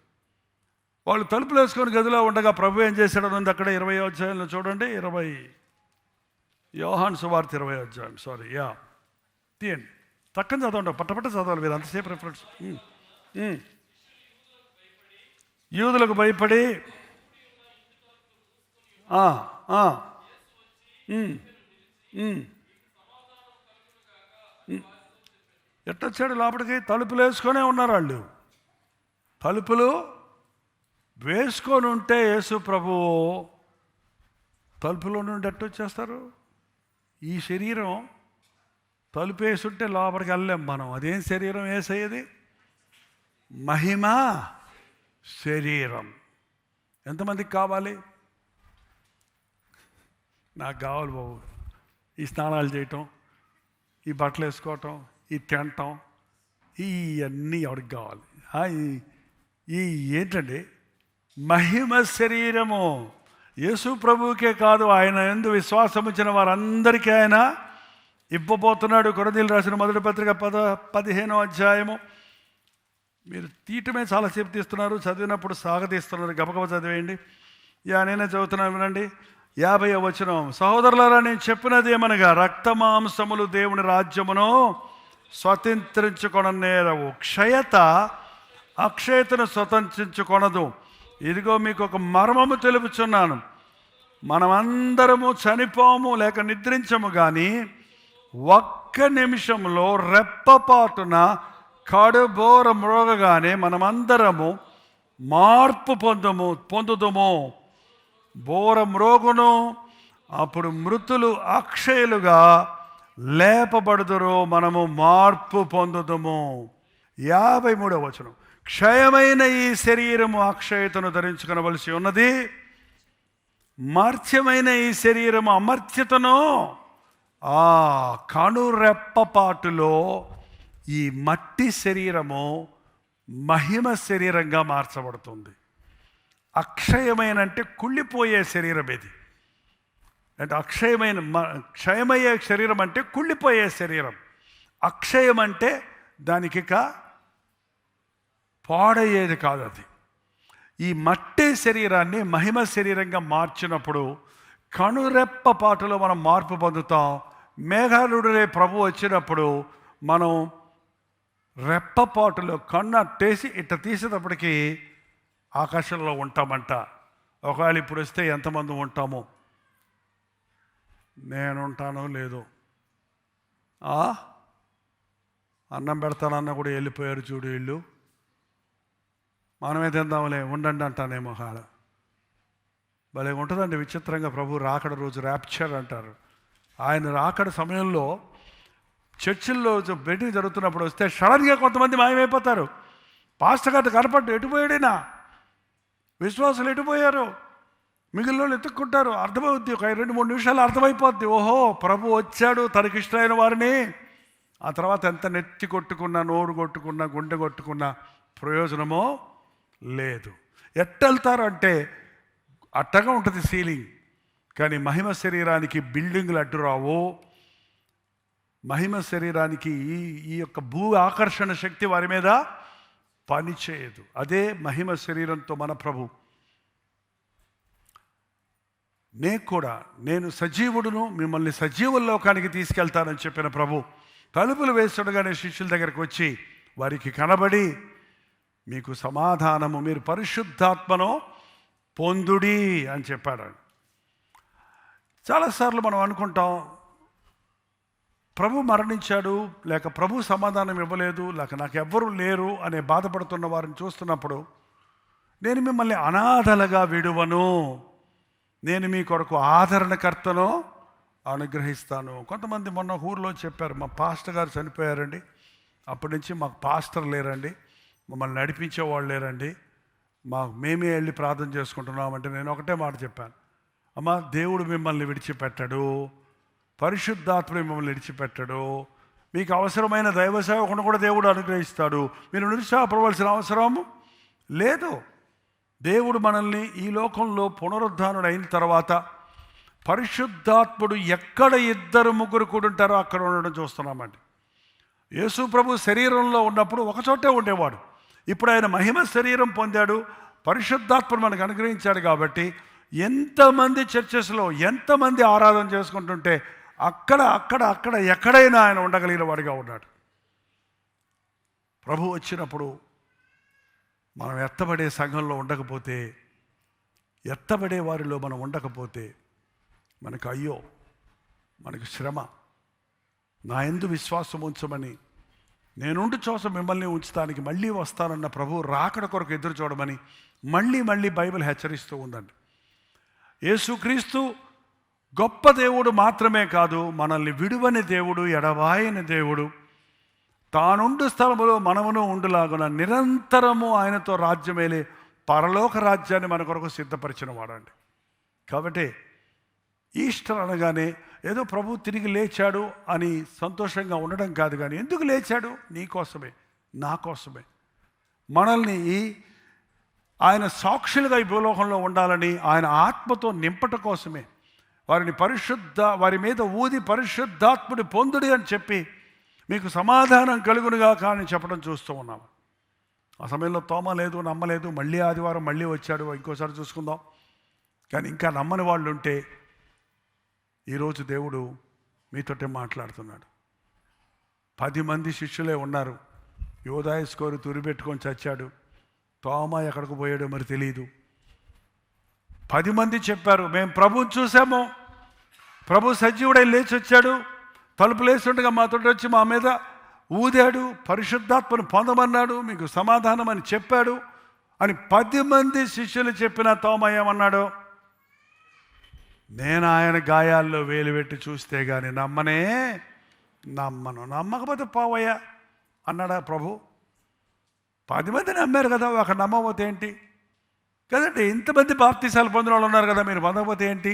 వాళ్ళు తలుపులు వేసుకొని గదిలో ఉండగా ప్రభు ఏం చేశాడని ఉంది అక్కడ 20వ అధ్యాయంలో చూడండి. యోహాను సువార్త 20వ అధ్యాయం, తీయండి, పక్కన చదవండి, పట్టపట్ట చదవాలి మీరు, అంతసేపు రెఫరెన్స్. యూదులకు భయపడి ఎట్టొచ్చాడు లోపలికి? తలుపులు వేసుకొనే ఉన్నారు వాళ్ళు. తలుపులు వేసుకొని ఉంటే యేసు ప్రభు తలుపులో నుండి ఎట్టొచ్చేస్తారు? ఈ శరీరం తలుపు వేసుంటే లోపలికి వెళ్ళలేం మనం. అదేం శరీరం వేసేది? మహిమ శరీరం. ఎంతమందికి కావాలి? నాకు కావాలి బాబు. ఈ స్నానాలు చేయటం, ఈ బట్టలు వేసుకోవటం, ఈ తినటం, ఇవన్నీ ఎవరికి కావాలి? ఈ ఏంటండి? మహిమ శరీరము యేసు ప్రభువుకే కాదు, ఆయన యందు విశ్వాసం ఉంచిన వారందరికీ ఆయన ఇవ్వబోతున్నాడు. కొరింథీయులకు రాసిన మొదటి పత్రిక 15వ అధ్యాయము. మీరు తీయటమే చాలాసేపు తీస్తున్నారు, చదివినప్పుడు సాగతీస్తున్నారు. గబగబ చదివేయండి. నేనే చదువుతున్నాను, వినండి. 50వ వచనం. సహోదరులారా, నేను చెప్పినది ఏమనగా, రక్తమాంసములు దేవుని రాజ్యమును స్వతంత్రించుకొననేరవు, క్షయత అక్షయతను స్వతంత్రించుకొనదు. ఇదిగో మీకు ఒక మర్మము తెలుపుచున్నాను, మనమందరము చనిపోము లేక నిద్రించము, కానీ ఒక్క నిమిషంలో రెప్పపాటున కడుబోర మ్రోగగానే మనమందరము మార్పు పొందుదుము. బోర మ్రోగును, అప్పుడు మృతులు అక్షయులుగా లేపబడుదురు, మనము మార్పు పొందుదుము. 53వ వచనం. క్షయమైన ఈ శరీరము అక్షయతను ధరించుకొనవలసి ఉన్నది, మర్త్యమైన ఈ శరీరము అమర్త్యతను. కనురెప్పపాటులో ఈ మట్టి శరీరము మహిమ శరీరంగా మార్చబడుతుంది. అక్షయమైన అంటే కుళ్ళిపోయే శరీరం ఇది. అంటే క్షయమయ్యే శరీరం అంటే కుళ్ళిపోయే శరీరం. అక్షయం అంటే దానికి పాడయ్యేది కాదు అది. ఈ మట్టి శరీరాన్ని మహిమ శరీరంగా మార్చినప్పుడు కనురెప్పపాటులో మనం మార్పు పొందుతాం. మేఘాలుడే ప్రభు వచ్చినప్పుడు మనం రెప్పపాటులో కన్నట్టేసి ఇట్ట తీసేటప్పటికి ఆకాశంలో ఉంటామంట. ఒకవేళ ఇప్పుడు వస్తే ఎంతమంది ఉంటామో? నేనుంటానో లేదో. అన్నం పెడతానన్న కూడా వెళ్ళిపోయారు చూడు వీళ్ళు. మనమే తిందాంలే, ఉండండి అంటానేమో. భలే ఉంటుందండి విచిత్రంగా. ప్రభు రాకడ రోజు ర్యాప్చర్ అంటారు. ఆయన రాకడ సమయంలో చర్చిల్లో మీటింగ్ జరుగుతున్నప్పుడు వస్తే సడన్గా కొంతమంది మాయమైపోతారు. పాస్టర్ గారు కనపడ్డు, ఎటుపోయాడైనా, విశ్వాసులు ఎటుపోయారు, మిగిలిన వాళ్ళు ఎత్తుక్కుంటారు. అర్థమవుద్ది, ఒక 2-3 నిమిషాలు అర్థమైపోద్ది. ఓహో, ప్రభు వచ్చాడు తనకిష్టమైన వారిని. ఆ తర్వాత ఎంత నెత్తి కొట్టుకున్నా, నోరు కొట్టుకున్నా, గుండె కొట్టుకున్నా ప్రయోజనమో లేదు. ఎట్టెళ్తారు అంటే అట్టగా ఉంటుంది సీలింగ్. కానీ మహిమ శరీరానికి బిల్డింగులు అడ్డు రావు. మహిమ శరీరానికి ఈ యొక్క భూ ఆకర్షణ శక్తి వారి మీద పని చేయదు. అదే మహిమ శరీరంతో మన ప్రభు. నేను సజీవుడును, మిమ్మల్ని సజీవుల లోకానికి తీసుకెళ్తానని చెప్పిన ప్రభు తలుపులు వేస్తుండగానే శిష్యుల దగ్గరికి వచ్చి వారికి కనబడి, మీకు సమాధానము, మీరు పరిశుద్ధాత్మను పొందుడి అని చెప్పాడు. చాలాసార్లు మనం అనుకుంటాం, ప్రభు మరణించాడు, లేక ప్రభు సమాధానం ఇవ్వలేదు, లేక నాకు ఎవ్వరూ లేరు అనే బాధపడుతున్న వారిని చూస్తున్నప్పుడు, నేను మిమ్మల్ని అనాథలుగా విడువను, నేను మీ కొరకు ఆదరణకర్తను అనుగ్రహిస్తాను. కొంతమంది మొన్న ఊర్లో చెప్పారు, మా పాస్టర్ గారు చనిపోయారండి, అప్పటి నుంచి మాకు పాస్టర్ లేరండి, మమ్మల్ని నడిపించే వాళ్ళు లేరండి, మేమే వెళ్ళి ప్రార్థన చేసుకుంటున్నామంటే నేను ఒకటే మాట చెప్పాను, అమ్మ, దేవుడు మిమ్మల్ని విడిచిపెట్టడు, పరిశుద్ధాత్మ మిమ్మల్ని విడిచిపెట్టడు, మీకు అవసరమైన దైవ సేవకుని కూడా దేవుడు అనుగ్రహిస్తాడు, మీరు నిరుత్సాహపడవలసిన అవసరం లేదు. దేవుడు మనల్ని ఈ లోకంలో పునరుద్ధానుడు అయిన తర్వాత పరిశుద్ధాత్ముడు ఎక్కడ 2-3 కూడి ఉంటారో అక్కడ ఉండడం చూస్తున్నామండి. యేసు ప్రభు శరీరంలో ఉన్నప్పుడు ఒకచోటే ఉండేవాడు, ఇప్పుడు ఆయన మహిమ శరీరం పొందాడు, పరిశుద్ధాత్మను మనకు అనుగ్రహించాడు కాబట్టి ఎంతమంది చర్చెస్లో ఎంతమంది ఆరాధన చేసుకుంటుంటే అక్కడ ఎక్కడైనా ఆయన ఉండగలిగిన వాడిగా ఉన్నాడు. ప్రభు వచ్చినప్పుడు మనం ఎత్తబడే సంఘంలో ఉండకపోతే, ఎత్తబడే వారిలో మనం ఉండకపోతే మనకు అయ్యో, మనకు శ్రమ. నా యందు విశ్వాసం ఉంచమని, నేనుండి చోస మిమ్మల్ని ఉంచడానికి మళ్ళీ వస్తానన్న ప్రభు రాకడ కొరకు ఎదురు చూడమని మళ్ళీ బైబిల్ హెచ్చరిస్తూ ఉందండి. యేసుక్రీస్తు గొప్ప దేవుడు మాత్రమే కాదు, మనల్ని విడువని దేవుడు, ఎడబాయని దేవుడు. తానుండు స్థలములో మనమును ఉండులాగున నిరంతరము ఆయనతో రాజ్యమేలే పరలోక రాజ్యాన్ని మన కొరకు సిద్ధపరిచిన వాడండి. కాబట్టి ఈస్టర్ అనగానే ఏదో ప్రభు తిరిగి లేచాడు అని సంతోషంగా ఉండడం కాదు, కానీ ఎందుకు లేచాడు? నీ కోసమే, నా కోసమే, మనల్ని ఆయన సాక్షులుగా ఈ భూలోకంలో ఉండాలని, ఆయన ఆత్మతో నింపట కోసమే, వారి మీద ఊది పరిశుద్ధాత్ముడి పొందుడి అని చెప్పి మీకు సమాధానం కలుగునుగా కానీ చెప్పడం చూస్తూ ఉన్నాము. ఆ సమయంలో తోమ లేదు, నమ్మలేదు, మళ్ళీ ఆదివారం మళ్ళీ వచ్చాడు, ఇంకోసారి చూసుకుందాం. కానీ ఇంకా నమ్మని వాళ్ళు ఉంటే ఈరోజు దేవుడు మీతోటే మాట్లాడుతున్నాడు. 10 మంది శిష్యులే ఉన్నారు. యోదాయస్కోరు తురిపెట్టుకొని చచ్చాడు, తోమ ఎక్కడికి పోయాడో మరి తెలియదు. 10 మంది చెప్పారు, మేము ప్రభువుని చూసాము, ప్రభు సజీవుడై లేచి వచ్చాడు, తలుపు లేస్తుండగా మాతో వచ్చి మా మీద ఊదాడు, పరిశుద్ధాత్మను పొందమన్నాడు, మీకు సమాధానం అని చెప్పాడు అని 10 మంది శిష్యులు చెప్పిన తోమ ఏమన్నాడు? నేను ఆయన గాయాల్లో వేలు పెట్టి చూస్తే కానీ నమ్మను, నమ్మకపోతే పోవయ్యా అన్నాడా ప్రభు? 10 మంది నమ్మారు కదా, ఒక నమ్మకపోతే ఏంటి కదండి? ఇంతమంది బాప్తీసాలు పొందిన వాళ్ళు ఉన్నారు కదా, మీరు పొందకపోతే ఏంటి?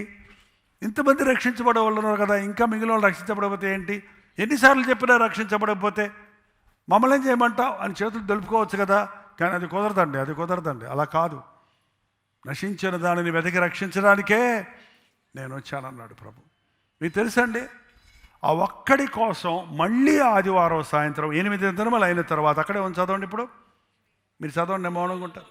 ఇంతమంది రక్షించబడే వాళ్ళు ఉన్నారు కదా, ఇంకా మిగిలిన వాళ్ళు రక్షించబడకపోతే ఏంటి? ఎన్నిసార్లు చెప్పినా రక్షించబడకపోతే మమ్మల్ని ఏం చేయమంటావు అని చేతులు దులుపుకోవచ్చు కదా. కానీ అది కుదరదండి, అలా కాదు. నశించిన దానిని వెతికి రక్షించడానికే నేను వచ్చానన్నాడు ప్రభు. మీకు తెలుసండి, ఆ ఒక్కడి కోసం మళ్ళీ ఆదివారం సాయంత్రం 8 దినములు అయిన తర్వాత, అక్కడే ఉంది చదవండి, ఇప్పుడు మీరు చదవండి, మౌనంగా ఉంటారు.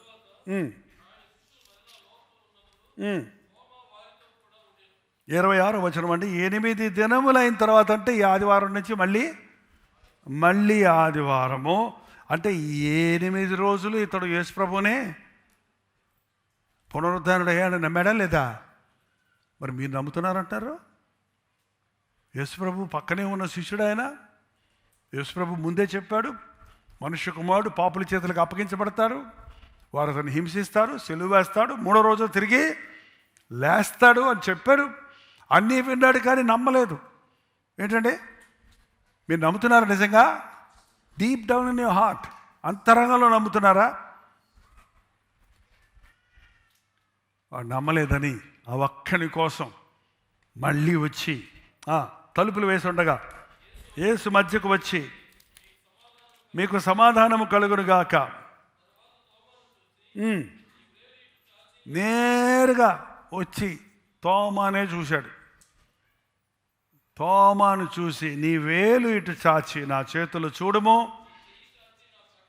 26వ వచనం అండి. 8 దినములు అయిన తర్వాత అంటే ఈ ఆదివారం నుంచి మళ్ళీ ఆదివారము అంటే 8 రోజులు ఇతడు యేసు ప్రభునే పునరుద్ధానుడు అయ్యాడు. నమ్మాడా లేదా? మరి మీరు నమ్ముతున్నారంటారు? యేసు ప్రభు పక్కనే ఉన్న శిష్యుడు ఆయన. యేసు ప్రభు ముందే చెప్పాడు, మనుష్య కుమారుడు పాపుల చేతులకు అప్పగించబడతాడు, వారు అతన్ని హింసిస్తారు, సిలువ వేస్తాడు, 3వ రోజు తిరిగి లేస్తాడు అని చెప్పాడు. అన్నీ విన్నాడు కానీ నమ్మలేదు. ఏంటండి, మీరు నమ్ముతున్నారా నిజంగా? Deep down in your heart, అంతరంగంలో నమ్ముతున్నారా? వాడు నమ్మలేదని ఆ ఒక్కని కోసం మళ్ళీ వచ్చి తలుపులు వేసి ఉండగా యేసు మధ్యకు వచ్చి, మీకు సమాధానము కలుగునుగాక, నేరుగా వచ్చి తోమానే చూశాడు. తోమాను చూసి, నీ వేలు ఇటు చాచి నా చేతులు చూడము,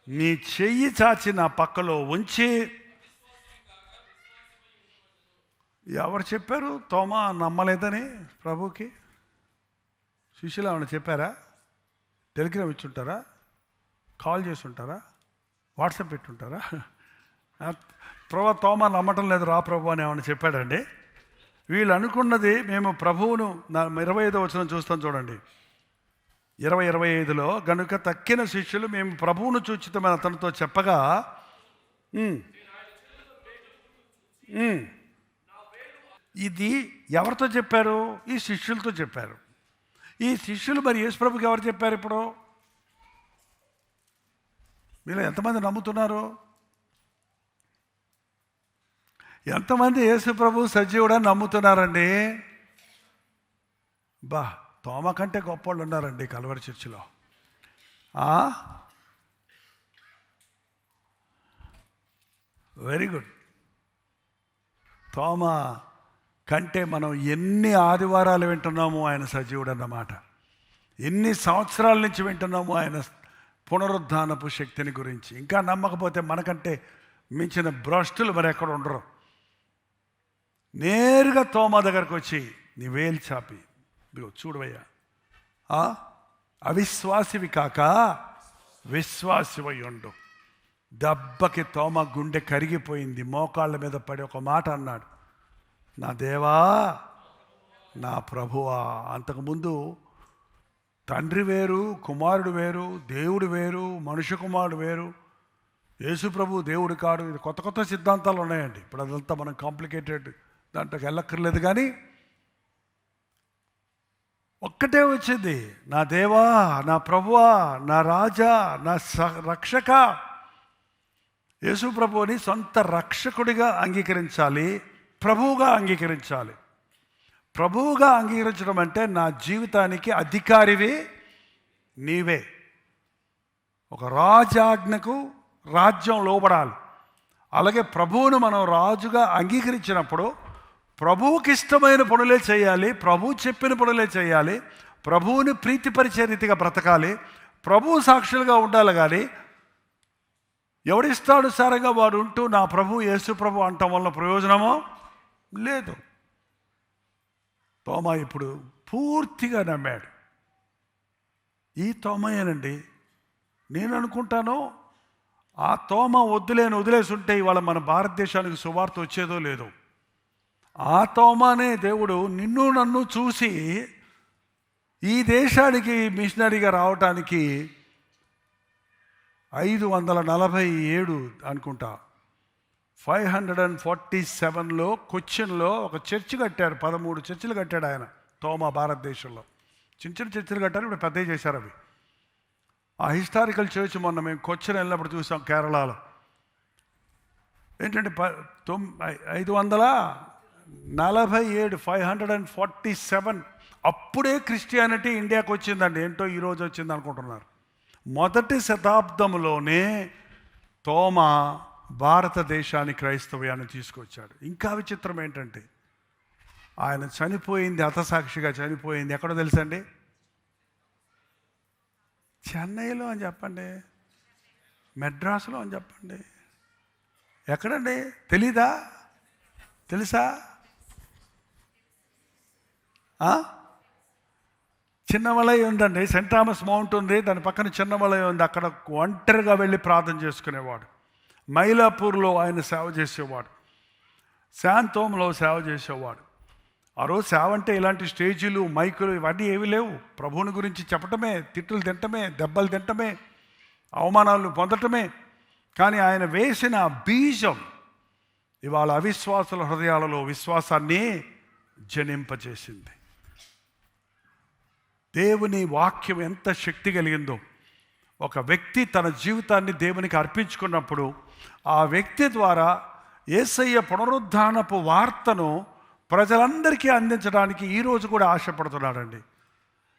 నీ చెయ్యి చాచి నా పక్కలో ఉంచి. ఎవరు చెప్పారు తోమా నమ్మలేదని ప్రభుకి? శిష్యులు ఏమైనా చెప్పారా? టెలిగ్రామ్ ఇచ్చుంటారా? కాల్ చేసి ఉంటారా? వాట్సాప్ పెట్టుంటారా? ప్రభు తోమా నమ్మటం లేదు, రా ప్రభు అని ఏమైనా చెప్పాడండి? వీళ్ళు అనుకున్నది, మేము ప్రభువును 25వ వచనం చూస్తాం చూడండి, 20-25లో, గనుక తక్కిన శిష్యులు మేము ప్రభువును చూచితమని అతనితో చెప్పగా, ఇది ఎవరితో చెప్పారు? ఈ శిష్యులతో చెప్పారు. ఈ శిష్యులు మరి యేసుప్రభుకి ఎవరు చెప్పారు? ఇప్పుడు మీరు ఎంతమంది నమ్ముతున్నారు? ఎంతమంది యేసుప్రభు సజీవుడని నమ్ముతున్నారండి? తోమ కంటే గొప్పవాళ్ళు ఉన్నారండి కల్వరి చర్చిలో. Very good. తోమ కంటే మనం ఎన్ని ఆదివారాలు వింటున్నాము ఆయన సజీవుడు అన్నమాట, ఎన్ని సంవత్సరాల నుంచి వింటున్నాము ఆయన పునరుద్ధానపు శక్తిని గురించి. ఇంకా నమ్మకపోతే మనకంటే మించిన భ్రష్టులు మరి ఎక్కడ ఉండరు. నేరుగా తోమ దగ్గరకు వచ్చి నీ వేలు చాపి చూడవయ్యా, అవిశ్వాసివి కాక విశ్వాసివై ఉండు. దెబ్బకి తోమ గుండె కరిగిపోయింది. మోకాళ్ళ మీద పడి ఒక మాట అన్నాడు, నా దేవా, నా ప్రభువా. అంతకుముందు తండ్రి వేరు, కుమారుడు వేరు, దేవుడు వేరు, మనుష్య కుమారుడు వేరు, యేసు ప్రభు దేవుడు కాడు. ఇది కొత్త కొత్త సిద్ధాంతాలు ఉన్నాయండి. ఇప్పుడు అదంతా మనం కాంప్లికేటెడ్ దాంట్లోకి వెళ్ళక్కర్లేదు. కానీ ఒక్కటే వచ్చింది, నా దేవా, నా ప్రభువా, నా రాజా, నా రక్షక. యేసు ప్రభువుని సొంత రక్షకుడిగా అంగీకరించాలి, ప్రభువుగా అంగీకరించాలి. ప్రభువుగా అంగీకరించడం అంటే నా జీవితానికి అధికారివి నీవే. ఒక రాజాజ్ఞకు రాజ్యం లోబడాలి. అలాగే ప్రభువును మనం రాజుగా అంగీకరించినప్పుడు ప్రభువుకి ఇష్టమైన పనులే చేయాలి, ప్రభువు చెప్పిన పనులే చేయాలి, ప్రభువుని ప్రీతిపరిచే రీతిగా బ్రతకాలి, ప్రభువు సాక్షులుగా ఉండాలి. కానీ ఎవడిష్టానుసారంగా వాడు ఉంటూ నా ప్రభు యేసు ప్రభు అంటం వల్ల ప్రయోజనమో లేదు. తోమా ఇప్పుడు పూర్తిగా నమ్మాడు. ఈ తోమయేనండి. నేను అనుకుంటాను ఆ తోమ వదిలేసి ఉంటే ఇవాళ మన భారతదేశానికి సువార్త వచ్చేదో లేదో. ఆ తోమానే దేవుడు నిన్ను నన్ను చూసి ఈ దేశానికి మిషనరీగా రావటానికి 547 అనుకుంటా 547లో కొచ్చిన్లో ఒక చర్చి కట్టారు. 13 చర్చిలు కట్టాడు ఆయన తోమా. భారతదేశంలో చిన్న చిన్న చర్చిలు కట్టారు, ఇప్పుడు పెద్దవి చేశారు అవి. ఆ హిస్టారికల్ చర్చ్ మొన్న మేము కొచ్చిన్ వెళ్ళినప్పుడు చూసాం కేరళలో. ఏంటంటే 547 అప్పుడే క్రిస్టియానిటీ ఇండియాకి వచ్చిందండి. ఏంటో ఈరోజు వచ్చింది అనుకుంటున్నారు. మొదటి శతాబ్దంలోనే తోమా భారతదేశానికి క్రైస్తవ్యాన్ని తీసుకొచ్చాడు. ఇంకా విచిత్రం ఏంటంటే ఆయన చనిపోయింది, హతసాక్షిగా చనిపోయింది ఎక్కడో తెలుసండి? చెన్నైలో అని చెప్పండి, మెడ్రాస్లో అని చెప్పండి, ఎక్కడండి తెలీదా? తెలుసా? చిన్నమలై ఉందండి, సెయింట్ థామస్ మౌంట్ ఉంది, దాని పక్కన చిన్నమలై ఉంది. అక్కడ ఒంటరిగా వెళ్ళి ప్రార్థన చేసుకునేవాడు. మైలాపూర్లో ఆయన సేవ చేసేవాడు, శాంతోమ్లో సేవ చేసేవాడు. ఆ రోజు సేవ అంటే ఇలాంటి స్టేజీలు, మైకులు ఇవన్నీ ఏవి లేవు. ప్రభువుని గురించి చెప్పటమే, తిట్టులు తింటమే, దెబ్బలు తింటమే, అవమానాలు పొందటమే. కానీ ఆయన వేసిన బీజం ఇవాళ అవిశ్వాసుల హృదయాలలో విశ్వాసాన్ని జనింపజేసింది. దేవుని వాక్యం ఎంత శక్తి కలిగిందో. ఒక వ్యక్తి తన జీవితాన్ని దేవునికి అర్పించుకున్నప్పుడు ఆ వ్యక్తి ద్వారా యేసయ్య పునరుద్ధానపు వార్తను ప్రజలందరికీ అందించడానికి ఈరోజు కూడా ఆశపడుతున్నాడండి.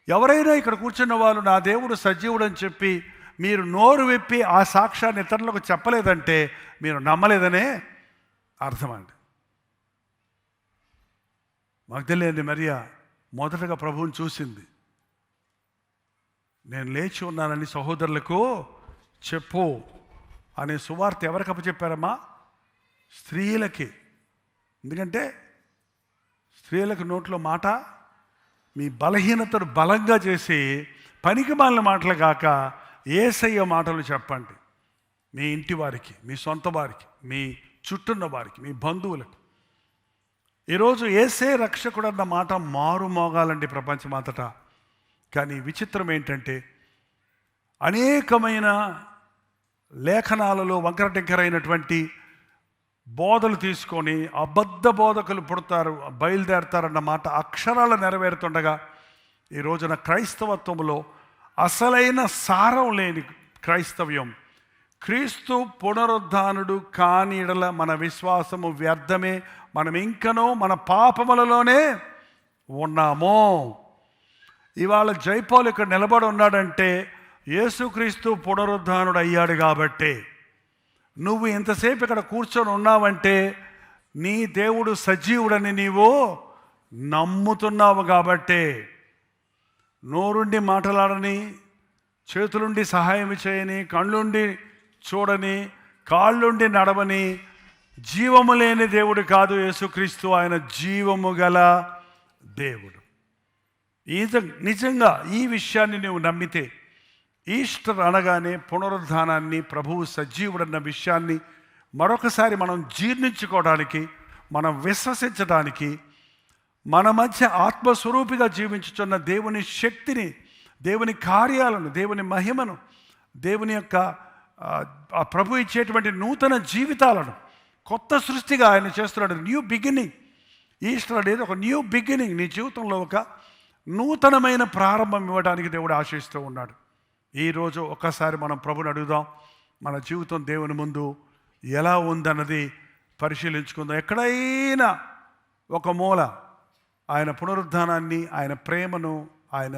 ఎవరైనా ఇక్కడ కూర్చున్న వాళ్ళు నా దేవుడు సజీవుడు అని చెప్పి మీరు నోరు విప్పి ఆ సాక్ష్యాన్ని ఇతరులకు చెప్పలేదంటే మీరు నమ్మలేదనే అర్థమండి. మగ్దలేని మరియ మొదటగా ప్రభువుని చూసింది. నేను లేచి ఉన్నానని సహోదరులకు చెప్పు అనే సువార్త ఎవరికి అప్పచెప్పారమ్మా? స్త్రీలకి. ఎందుకంటే స్త్రీలకు నోట్లో మాట మీ బలహీనతను బలంగా చేసి పనికి మాలిన మాటలు కాక యేసయ్య మాటలు చెప్పండి. మీ ఇంటి వారికి, మీ సొంత వారికి, మీ చుట్టూన్న వారికి, మీ బంధువులకు. ఈరోజు యేసే రక్షకుడు అన్న మాట మారు మోగాలండి ప్రపంచమంతటా. కానీ విచిత్రం ఏంటంటే అనేకమైన లేఖనాలలో వంకరటింకరైనటువంటి బోధలు తీసుకొని అబద్ధ బోధకులు పుడతారు, బయలుదేరతారన్న మాట అక్షరాలు నెరవేరుతుండగా ఈ రోజున క్రైస్తవత్వంలో అసలైన సారం లేని క్రైస్తవ్యం, క్రీస్తు పునరుద్ధానుడు కాని యెడల మన విశ్వాసము వ్యర్థమే, మనం ఇంకనూ మన పాపములలోనే ఉన్నాము. ఇవాళ జైపాల్ ఇక్కడ నిలబడి ఉన్నాడంటే యేసుక్రీస్తు పునరుద్ధానుడు అయ్యాడు కాబట్టే. నువ్వు ఇంతసేపు ఇక్కడ కూర్చొని ఉన్నావంటే నీ దేవుడు సజీవుడని నీవు నమ్ముతున్నావు కాబట్టే. నోరుండి మాట్లాడని, చేతులుండి సహాయం చేయని, కళ్ళుండి చూడని, కాళ్ళుండి నడవని జీవము లేని దేవుడు కాదు యేసుక్రీస్తు. ఆయన జీవము గల దేవుడు. నిజంగా ఈ విషయాన్ని నువ్వు నమ్మితే, ఈస్టర్ అనగానే పునరుద్ధానాన్ని, ప్రభువు సజీవుడన్న విషయాన్ని మరొకసారి మనం జీర్ణించుకోవడానికి, మనం విశ్వసించడానికి, మన మధ్య ఆత్మస్వరూపిగా జీవించుచున్న దేవుని శక్తిని, దేవుని కార్యాలను, దేవుని మహిమను, దేవుని యొక్క ప్రభు ఇచ్చేటువంటి నూతన జీవితాలను, కొత్త సృష్టిగా ఆయన చేస్తున్నాడు. New beginning. ఈస్టర్ అనేది ఒక న్యూ బిగినింగ్. నీ జీవితంలో ఒక నూతనమైన ప్రారంభం ఇవ్వడానికి దేవుడు ఆశిస్తూ ఉన్నాడు. ఈరోజు ఒక్కసారి మనం ప్రభుని అడుగుదాం. మన జీవితం దేవుని ముందు ఎలా ఉందన్నది పరిశీలించుకుందాం. ఎక్కడైనా ఒక మూల ఆయన పునరుద్ధానాన్ని, ఆయన ప్రేమను, ఆయన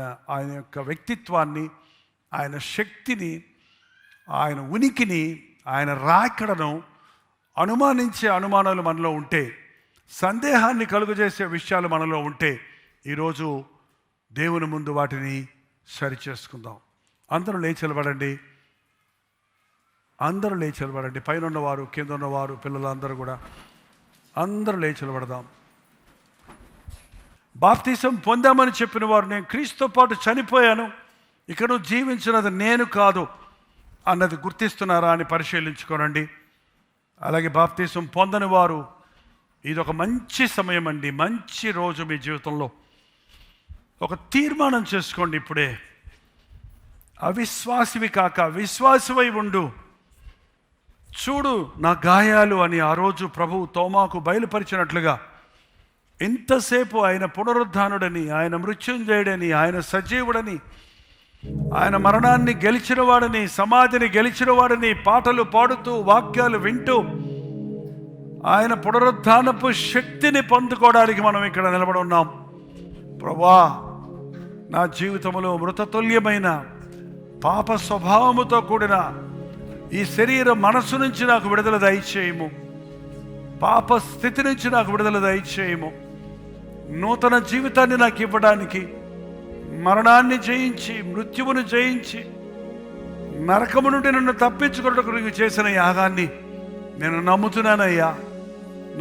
యొక్క వ్యక్తిత్వాన్ని, ఆయన శక్తిని, ఆయన ఉనికిని, ఆయన రాకడను అనుమానించే అనుమానాలు మనలో ఉంటే, సందేహాన్ని కలుగజేసే విషయాలు మనలో ఉంటే, ఈరోజు దేవుని ముందు వాటిని సరిచేసుకుందాం. అందరూ లేచెలబడండి. అందరూ లేచెలబడండి. పైన ఉన్నవారు, కింద ఉన్నవారు, పిల్లలందరూ కూడా అందరూ లేచెలబడదాం. బాప్తిసం పొందామని చెప్పిన వారు, నేను క్రీస్తుతో పాటు చనిపోయాను, ఇక నువ్వు జీవించినది నేను కాదు అన్నది గుర్తిస్తున్నారా అని పరిశీలించుకోనండి. అలాగే బాప్తిసం పొందని వారు, ఇది ఒక మంచి సమయం అండి, మంచి రోజు మీ జీవితంలో. ఒక తీర్మానం చేసుకోండి ఇప్పుడే. అవిశ్వాసివి కాక విశ్వాసివై ఉండు. చూడు నా గాయాలు అని ఆ రోజు ప్రభువు తోమాకు బయలుపరిచినట్లుగా ఇంతసేపు ఆయన పునరుద్ధానుడని, ఆయన మృత్యుంజయుడని, ఆయన సజీవుడని, ఆయన మరణాన్ని గెలిచినవాడని, సమాధిని గెలిచినవాడని పాటలు పాడుతూ, వాక్యాలు వింటూ, ఆయన పునరుద్ధానపు శక్తిని పొందుకోవడానికి మనం ఇక్కడ నిలబడి ఉన్నాం. ప్రభువా, నా జీవితంలో మృతతుల్యమైన పాప స్వభావముతో కూడిన ఈ శరీర మనస్సు నుంచి నాకు విడుదల దయచేయము. పాప స్థితి నుంచి నాకు విడుదల దయచేయము. నూతన జీవితాన్ని నాకు ఇవ్వడానికి, మరణాన్ని జయించి, మృత్యువును జయించి, నరకము నుండి నన్ను తప్పించుకున్నట్టు నీకు చేసిన యాగాన్ని నేను నమ్ముతున్నానయ్యా.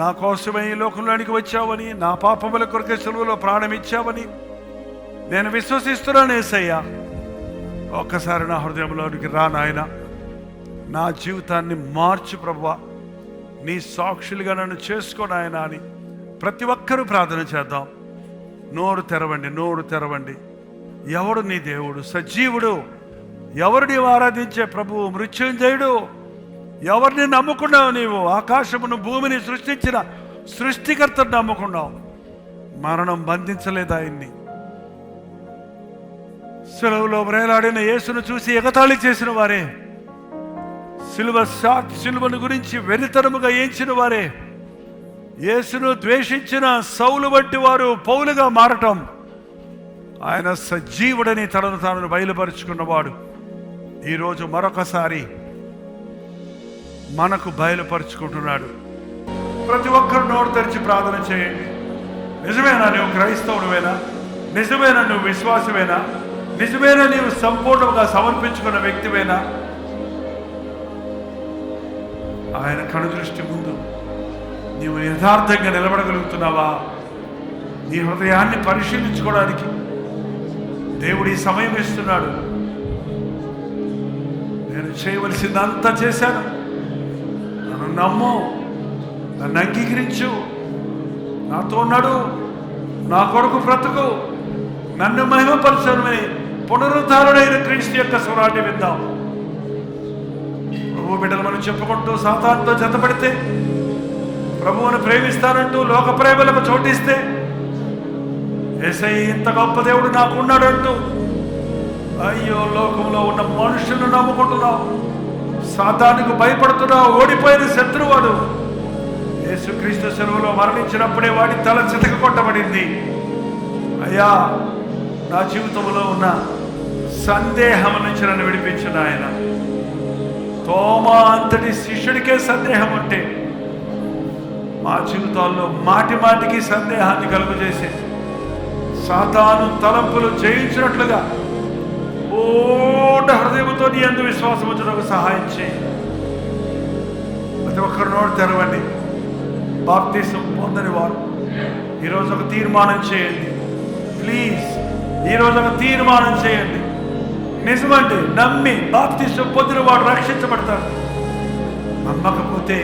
నా కోసమే ఈ లోకంలోనికి వచ్చావని, నా పాపముల కొరకే సెలవులో ప్రాణం ఇచ్చావని నేను విశ్వసిస్తున్నాను యేసయ్యా. ఒక్కసారి నా హృదయంలోనికి రా నాయన. నా జీవితాన్ని మార్చు ప్రభువా. నీ సాక్షులుగా నన్ను చేసుకో నాయన అని ప్రతి ఒక్కరూ ప్రార్థన చేద్దాం. నోరు తెరవండి, నోరు తెరవండి. ఎవడు నీ దేవుడు? సజీవుడు. ఎవరు నీవు ఆరాధించే ప్రభువు? మృత్యుంజయుడు. ఎవరిని నమ్ముకున్నావు నీవు? ఆకాశమును భూమిని సృష్టించిన సృష్టికర్తను నమ్ముకున్నావు. మరణం బంధించలేదు ఆయన్ని. సిలువలో వేలాడిన యేసును చూసి ఎగతాళి చేసిన వారే, సిలువను గురించి వెరితనముగా ఏంచిన వారే, యేసును ద్వేషించిన సౌలు వంటి వారు పౌలుగా మారటం, ఆయన సజీవుడని తనను తాను బయలుపరుచుకున్నవాడు ఈరోజు మరొకసారి మనకు బయలుపరుచుకుంటున్నాడు. ప్రతి ఒక్కరు నోరు తెరిచి ప్రార్థన చేయండి. నిజమేనా నువ్వు క్రైస్తవుడువేనా? నిజమేనా నువ్వు విశ్వాసమేనా? నిజమేనా నీవు సంపూర్ణంగా సమర్పించుకున్న వ్యక్తివేనా? ఆయన కనుదృష్టి ముందు నీవు యథార్థంగా నిలబడగలుగుతున్నావా? నీ హృదయాన్ని పరిశీలించుకోవడానికి దేవుడు ఈ సమయం ఇస్తున్నాడు. నేను చేయవలసిందంతా చేశాను, నన్ను నమ్ము, నన్ను అంగీకరించు, నాతో నడు, నా కొరకు బ్రతుకు, నన్ను మహిమపరచని పునరుద్ధారుడైన క్రీస్తు యొక్క స్వరాన్ని విందాం. ప్రభు బిడ్డలు మనం చెప్పుకుంటూ సాతానుతో జతపడితే ప్రభువుని ప్రేమిస్తానంటూ లోక ప్రేమలకు చోటిస్తే, యేసయ్య ఇంత గొప్ప దేవుడు నాకున్నాడంటూ అయ్యో లోకంలో ఉన్న మనుషులను నమ్ముకుంటున్నావు, సాతానుకు భయపడుతున్నావు. ఓడిపోయిన శత్రువాడు యేసుక్రీస్తు సెలవులో మరణించినప్పుడే వాడి తల చితక కొట్టబడింది. అయ్యా, నా జీవితంలో ఉన్న సందేహం నుంచి నన్ను విడిపించిన ఆయన. తోమా అంతటి శిష్యుడికే సందేహం ఉంటే మా జీవితాల్లో మాటి మాటికి సందేహాన్ని కలుగజేసే సాతాను తలంపులు జయించినట్లుగా పూర్ణ హృదయంతో నీ యందు విశ్వాసం ఉంచడానికి సహాయం చేయి. ప్రతి ఒక్కరు నోరు తెరవండి. బాప్తిసం పొందని వారు ఈరోజు ఒక తీర్మానం చేయండి. ప్లీజ్, ఈరోజు ఒక తీర్మానం చేయండి. నిజమండి, నమ్మి బాప్తిసం పొందిన వాడు రక్షించబడతారు. నమ్మకపోతే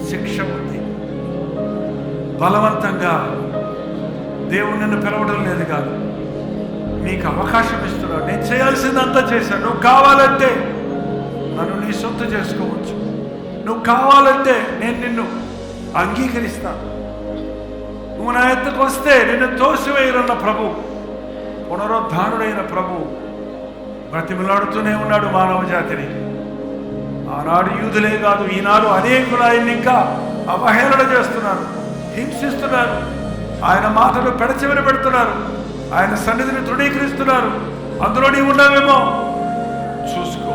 శిక్ష ఉంది. బలవంతంగా దేవుడు నిన్ను పిలవడం లేదు కాదు, నీకు అవకాశం ఇస్తున్నాడు. నేను చేయాల్సిందంతా చేశాను. నువ్వు కావాలంటే నన్ను నీ సొత్తు చేసుకోవచ్చు. నువ్వు కావాలంటే నేను నిన్ను అంగీకరిస్తాను. నువ్వు నా ఎత్తుకు వస్తే నిన్ను తోసివేయనున్న ప్రభు, పునరుద్ధానుడైన ప్రభు బ్రతిమలాడుతూనే ఉన్నాడు మానవ జాతిని. ఆనాడు యూదులే కాదు, ఈనాడు అనేకులు ఆయన్ని ఇంకా అవహేళన చేస్తున్నారు, హింసిస్తున్నారు, ఆయన మాటలు పెడచెవిన పెడుతున్నారు, ఆయన సన్నిధిని తృణీకరిస్తున్నారు. అందులో నీవు ఉన్నావేమో చూసుకో.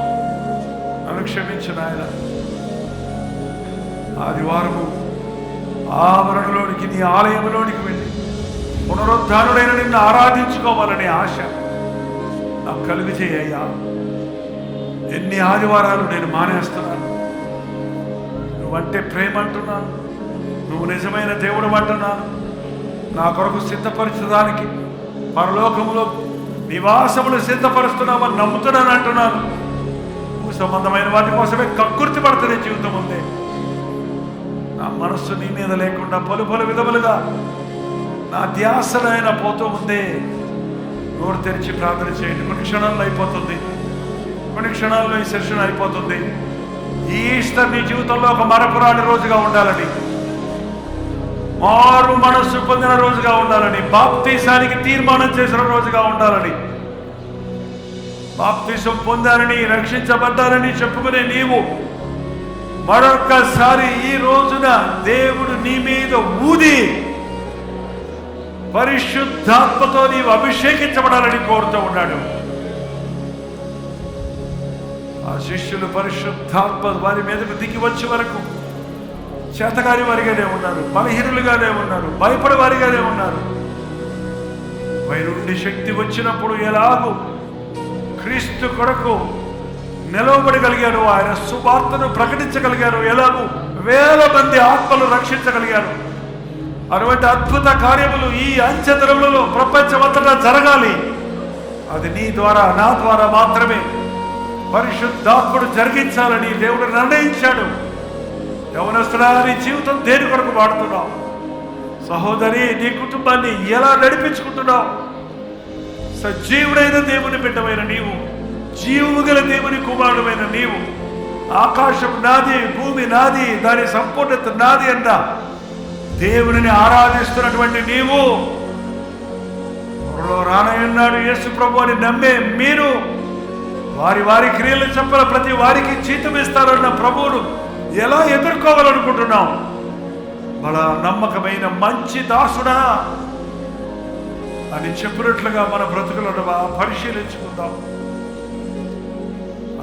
నన్ను క్షమించిన ఆయన. ఆదివారము ఆవరణలోనికి, నీ ఆలయంలోనికి వెళ్ళి పునరుద్ధానుడైన నిన్ను ఆరాధించుకోవాలనే ఆశ నాకు కలుగు చేయ్యా. ఎన్ని ఆదివారాలు నేను మానేస్తున్నాను. నువ్వంటే ప్రేమ అంటున్నాను, నువ్వు నిజమైన దేవుడు అంటున్నాను. నా కొరకు సిద్ధపరచడానికి పరలోకములో నివాసములు సిద్ధపరుస్తున్నామని నమ్ముతున్నాను అంటున్నాను. భూ సంబంధమైన వాటి కోసమే కక్కుర్తి పడుతుంది జీవితం ఉందే. నా మనస్సు నీ మీద లేకుండా పలు పలు విధములుగా నా ధ్యాసలైన పోతూ ఉందే. నోరు తెరిచి ప్రార్థన చేయండి. కొన్ని క్షణాల్లో అయిపోతుంది, కొన్ని క్షణాల్లో ఈ సెషన్ అయిపోతుంది. ఈ ఈస్టర్ నీ జీవితంలో ఒక మరపురాని రోజుగా ఉండాలని, మారు మనస్సు పొందిన రోజుగా ఉండాలని, బాప్తీసానికి తీర్మానం చేసిన రోజుగా ఉండాలని, బాప్తీసం పొందాలని, రక్షించబడ్డాలని చెప్పుకునే నీవు మరొక్కసారి ఈ రోజున దేవుడు నీ మీద ఊది పరిశుద్ధాత్మతో నీవు అభిషేకించబడాలని కోరుతూ ఉన్నాడు. ఆ శిష్యులు పరిశుద్ధాత్మ వారి మీదకు దిగి వచ్చే వరకు చేతగాని వారిగానే ఉన్నారు, బలహీనులుగానే ఉన్నారు, భయపడే వారిగానే ఉన్నారు. పై నుండి శక్తి వచ్చినప్పుడు ఎలాగూ క్రీస్తు కొరకు నిలవబడగలిగారు, ఆయన సువార్తను ప్రకటించగలిగారు, ఎలాగూ వేల మంది ఆత్మలు రక్షించగలిగారు. అటువంటి అద్భుత కార్యములు ఈ అంచెతరములలో ప్రపంచమంతటా జరగాలి. అది నీ ద్వారా, నా ద్వారా మాత్రమే పరిశుద్ధాత్ముడు జరిగించాలని దేవుడు నిర్ణయించాడు. యవనస్తుడా, నీ జీవితం దేని కొరకు వాడుతున్నావు? సహోదరి, నీ కుటుంబాన్ని ఎలా నడిపించుకుంటున్నావు? సజీవుడైన దేవుని బిడ్డమైన నీవు, జీవము గల దేవుని కుమారుడమైన నీవు, ఆకాశం నాది, భూమి నాది, దాని సంపూర్ణత నాది అన్న దేవుని ఆరాధిస్తున్నటువంటి నీవు, త్వరలో రానయ్యన్నాడు యేసు ప్రభు అని నమ్మే మీరు, వారి వారి క్రియలు చెప్పల ప్రతి వారికి జీతం ఇస్తారన్న ప్రభువును ఎలా ఎదుర్కోవాలనుకుంటున్నాం? బల నమ్మకమైన మంచి దాసుడా అని చెప్పినట్లుగా మన బ్రతుకులను పరిశీలించుకుందాం.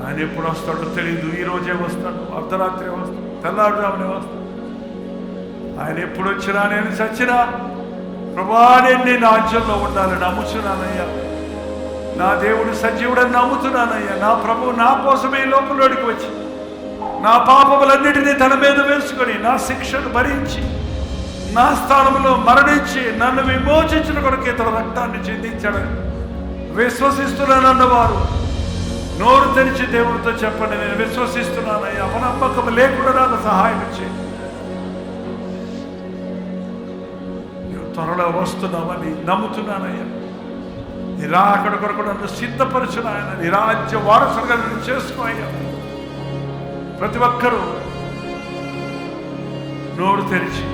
ఆయన ఎప్పుడు వస్తాడో తెలియదు. ఈ రోజే వస్తాడు, అర్ధరాత్రి వస్తాడు, తెల్లారుజామునే వస్తాడు. ఆయన ఎప్పుడు వచ్చినా, నేను చచ్చినా ప్రభువా నేను నీ రాజ్యంలో ఉండాలని నమ్ముచున్నానయ్యా. నా దేవుడు సజీవుడని నమ్ముతున్నానయ్యా. నా ప్రభువు నా కోసమే ఈ లోకంలోనికి వచ్చి నా పాపములన్నిటినీ తన మీద వేసుకొని నా శిక్షను భరించి నా స్థానంలో మరణించి నన్ను విమోచించిన కొరకు తన రక్తాన్ని చిందించాడని విశ్వసిస్తున్నానన్నవారు నోరు తెరిచి దేవుడితో చెప్పండి, నేను విశ్వసిస్తున్నానయ్యా. అపనమ్మకం లేకుండా నాకు సహాయం చేయి. నువ్వు త్వరలో వస్తున్నావని నమ్ముతున్నానయ్యా. నీ రాకడ కొరకు నన్ను సిద్ధపరచున ఆయన. నీ రాజ్య వారసులుగా నన్ను చేసుకో అయ్యా. ప్రతి ఒక్కరూ నోరు తెరిచి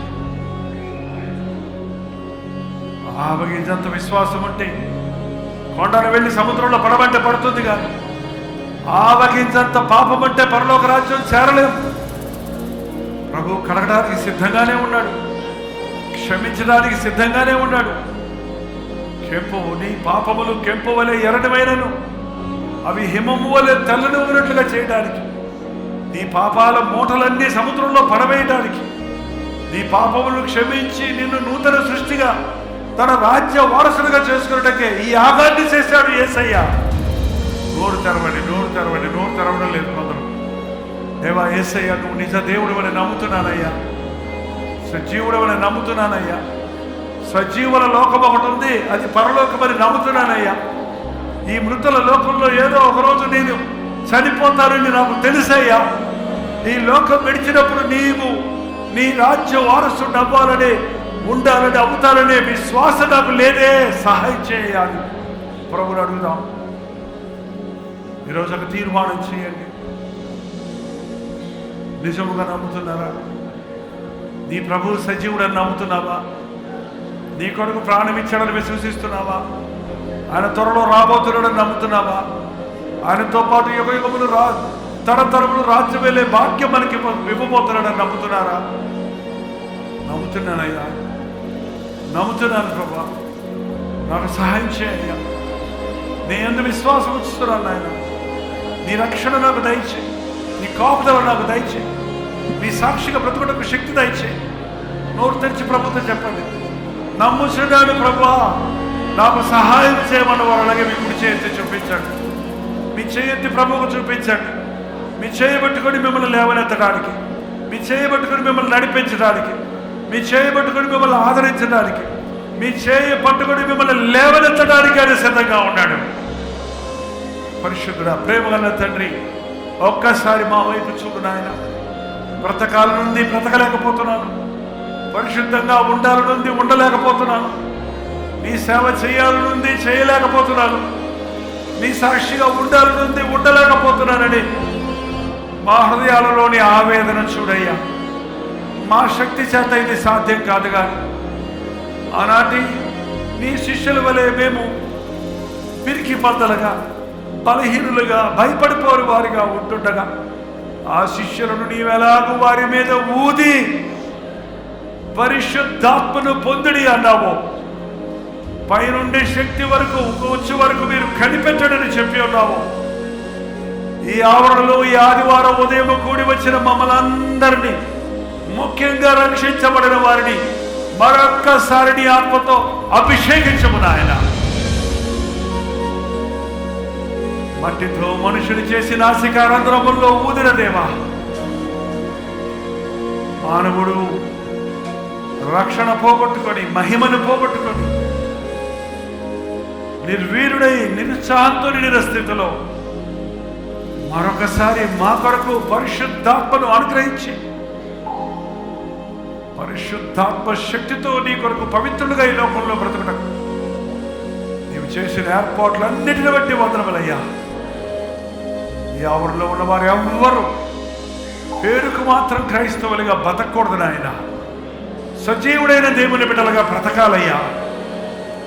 ఆవగింజంత విశ్వాసం ఉంటే కొండను వెళ్ళి సముద్రంలో పడమంటే పడుతుంది, కానీ ఆవగింజంత పాపం అంటే పరలోక రాజ్యం చేరలేము. ప్రభు కడగడానికి సిద్ధంగానే ఉన్నాడు, క్షమించడానికి సిద్ధంగానే ఉన్నాడు. నీ పాపములు కెంపు వలె ఎర్రనివైనను అవి హిమము వలె తెల్లని ఉన్నట్లుగా చేయడానికి, నీ పాపాల మూటలన్నీ సముద్రంలో పడవేయడానికి, నీ పాపములు క్షమించి నిన్ను నూతన సృష్టిగా తన రాజ్య వారసులుగా చేసుకున్నట్టుకే ఈ యాగాన్ని చేశాడు యేసయ్య. నోరు తెరవండి, నోరు తెరవండి. నోరు తెరవడం లేదు కొందరు. దేవా యేసయ్య, నువ్వు నిజ దేవుడు అని నమ్ముతున్నానయ్యా, సజీవుడు అని నమ్ముతున్నానయ్యా, సజీవుల లోకం ఒకటి ఉంది, అది పరలోకం అని నమ్ముతున్నానయ్యా. ఈ మృతుల లోకంలో ఏదో ఒకరోజు నేను చనిపోతానని నాకు తెలుసయ్యా. ఈ లోకం విడిచినప్పుడు నీవు నీ రాజ్య వారసుడు అవ్వాలని, ఉండాలని, అవుతాననే విశ్వాసం నాకు లేదే, సహాయం చేయాలి. ప్రభుని అడుగుదాం. ఈరోజు ఒక తీర్మానం చేయండి. నిజముగా నమ్ముతున్నారా? నీ ప్రభు సజీవుడని నమ్ముతున్నావా? నీ కొడుకు ప్రాణం ఇచ్చాడని విశ్వసిస్తున్నావా? ఆయన త్వరలో రాబోతున్నాడని నమ్ముతున్నావా? ఆయనతో పాటు యుగయుగములు తరతరములు రాజ్యం వెళ్ళే భాగ్యం మనకి ఇవ్వబోతున్నాడని నమ్ముతున్నారా? నమ్ముతున్నానయ్యా, నమ్ముతున్నాను ప్రభా, నాకు సహాయం చేయ్యా. నీ యందు విశ్వాసం ఉంచుతున్నాను నాయన. నీ రక్షణ నాకు దయచేయి, నీ కాపుదల నాకు దయచేయి, నీ సాక్షిగా బ్రతుకుటకు శక్తి దయచేయి. నోరు తెరిచి ప్రభుత్వం చెప్పండి, నమ్ముచున్నాను ప్రభా, నాకు సహాయం చేయమన్న వారు. అలాగే మీ కుడి చేతి చూపించండి, మీ చేయెత్తి ప్రభువుకు చూపించండి. మీ చేయబట్టుకొని మిమ్మల్ని లేవనెత్తడానికి, మీ చేయబట్టుకొని మిమ్మల్ని నడిపించడానికి, మీ చేయబట్టుకొని మిమ్మల్ని ఆదరించడానికి, మీ చేయి పట్టుకొని మిమ్మల్ని లేవనెత్తడానికి ఆయన సిద్ధంగా ఉన్నాడు. పరిశుద్ధుడా, ప్రేమగల తండ్రి, ఒక్కసారి మా వైపు చూడు నాయన. బ్రతకాల నుండి బ్రతకలేకపోతున్నాను, పరిశుద్ధంగా ఉండాలనుంది ఉండలేకపోతున్నాను, నీ సేవ చేయాలనుంది చేయలేకపోతున్నాను, నీ సాక్షిగా ఉండాలనుంది ఉండలేకపోతున్నానని మా హృదయాలలోని ఆవేదన చూడయ్యా. మా శక్తి చేత ఇది సాధ్యం కాదు, కానీ ఆనాటి నీ శిష్యుల వలె మేము పిరికి బద్దలుగా, బలహీనులుగా, భయపడిపోరు వారిగా ఉంటుండగా ఆ శిష్యులను నీవెలాగూ వారి మీద ఊది పరిశుద్ధాత్మను పొందుడి అన్నావు. పైనుండి శక్తి వరకు వచ్చే వరకు మీరు కనిపెట్టడని చెప్పి ఉన్నావు. ఈ ఆవరణలో ఈ ఆదివారం ఉదయం కూడి వచ్చిన మమ్మల్ని అందరినీ, ముఖ్యంగా రక్షించబడిన వారిని మరొక్కసారి నీ ఆత్మతో అభిషేకించము నాయన. మట్టితో మనుషులు చేసి నాసికారంధ్రముల్లో ఊదిన దేవా, మానవుడు రక్షణ పోగొట్టుకొని, మహిమను పోగొట్టుకొని, నిర్వీరుడై నిరుత్సాహంతో నిండిన స్థితిలో మరొకసారి మా కొరకు పరిశుద్ధాత్మను అనుగ్రహించి, పరిశుద్ధాత్మ శక్తితో నీ కొరకు పవిత్రులుగా ఈ లోకంలో బ్రతకటకు నీవు చేసిన ఏర్పాట్లన్నిటిని బట్టి వందనములయ్యా. ఈ ఆవరణలో ఉన్నవారు ఎవ్వరూ పేరుకు మాత్రం క్రైస్తవులుగా బతకూడదు నాయన. సజీవుడైన దేవుని బిడ్డలుగా బ్రతకాలయ్యా.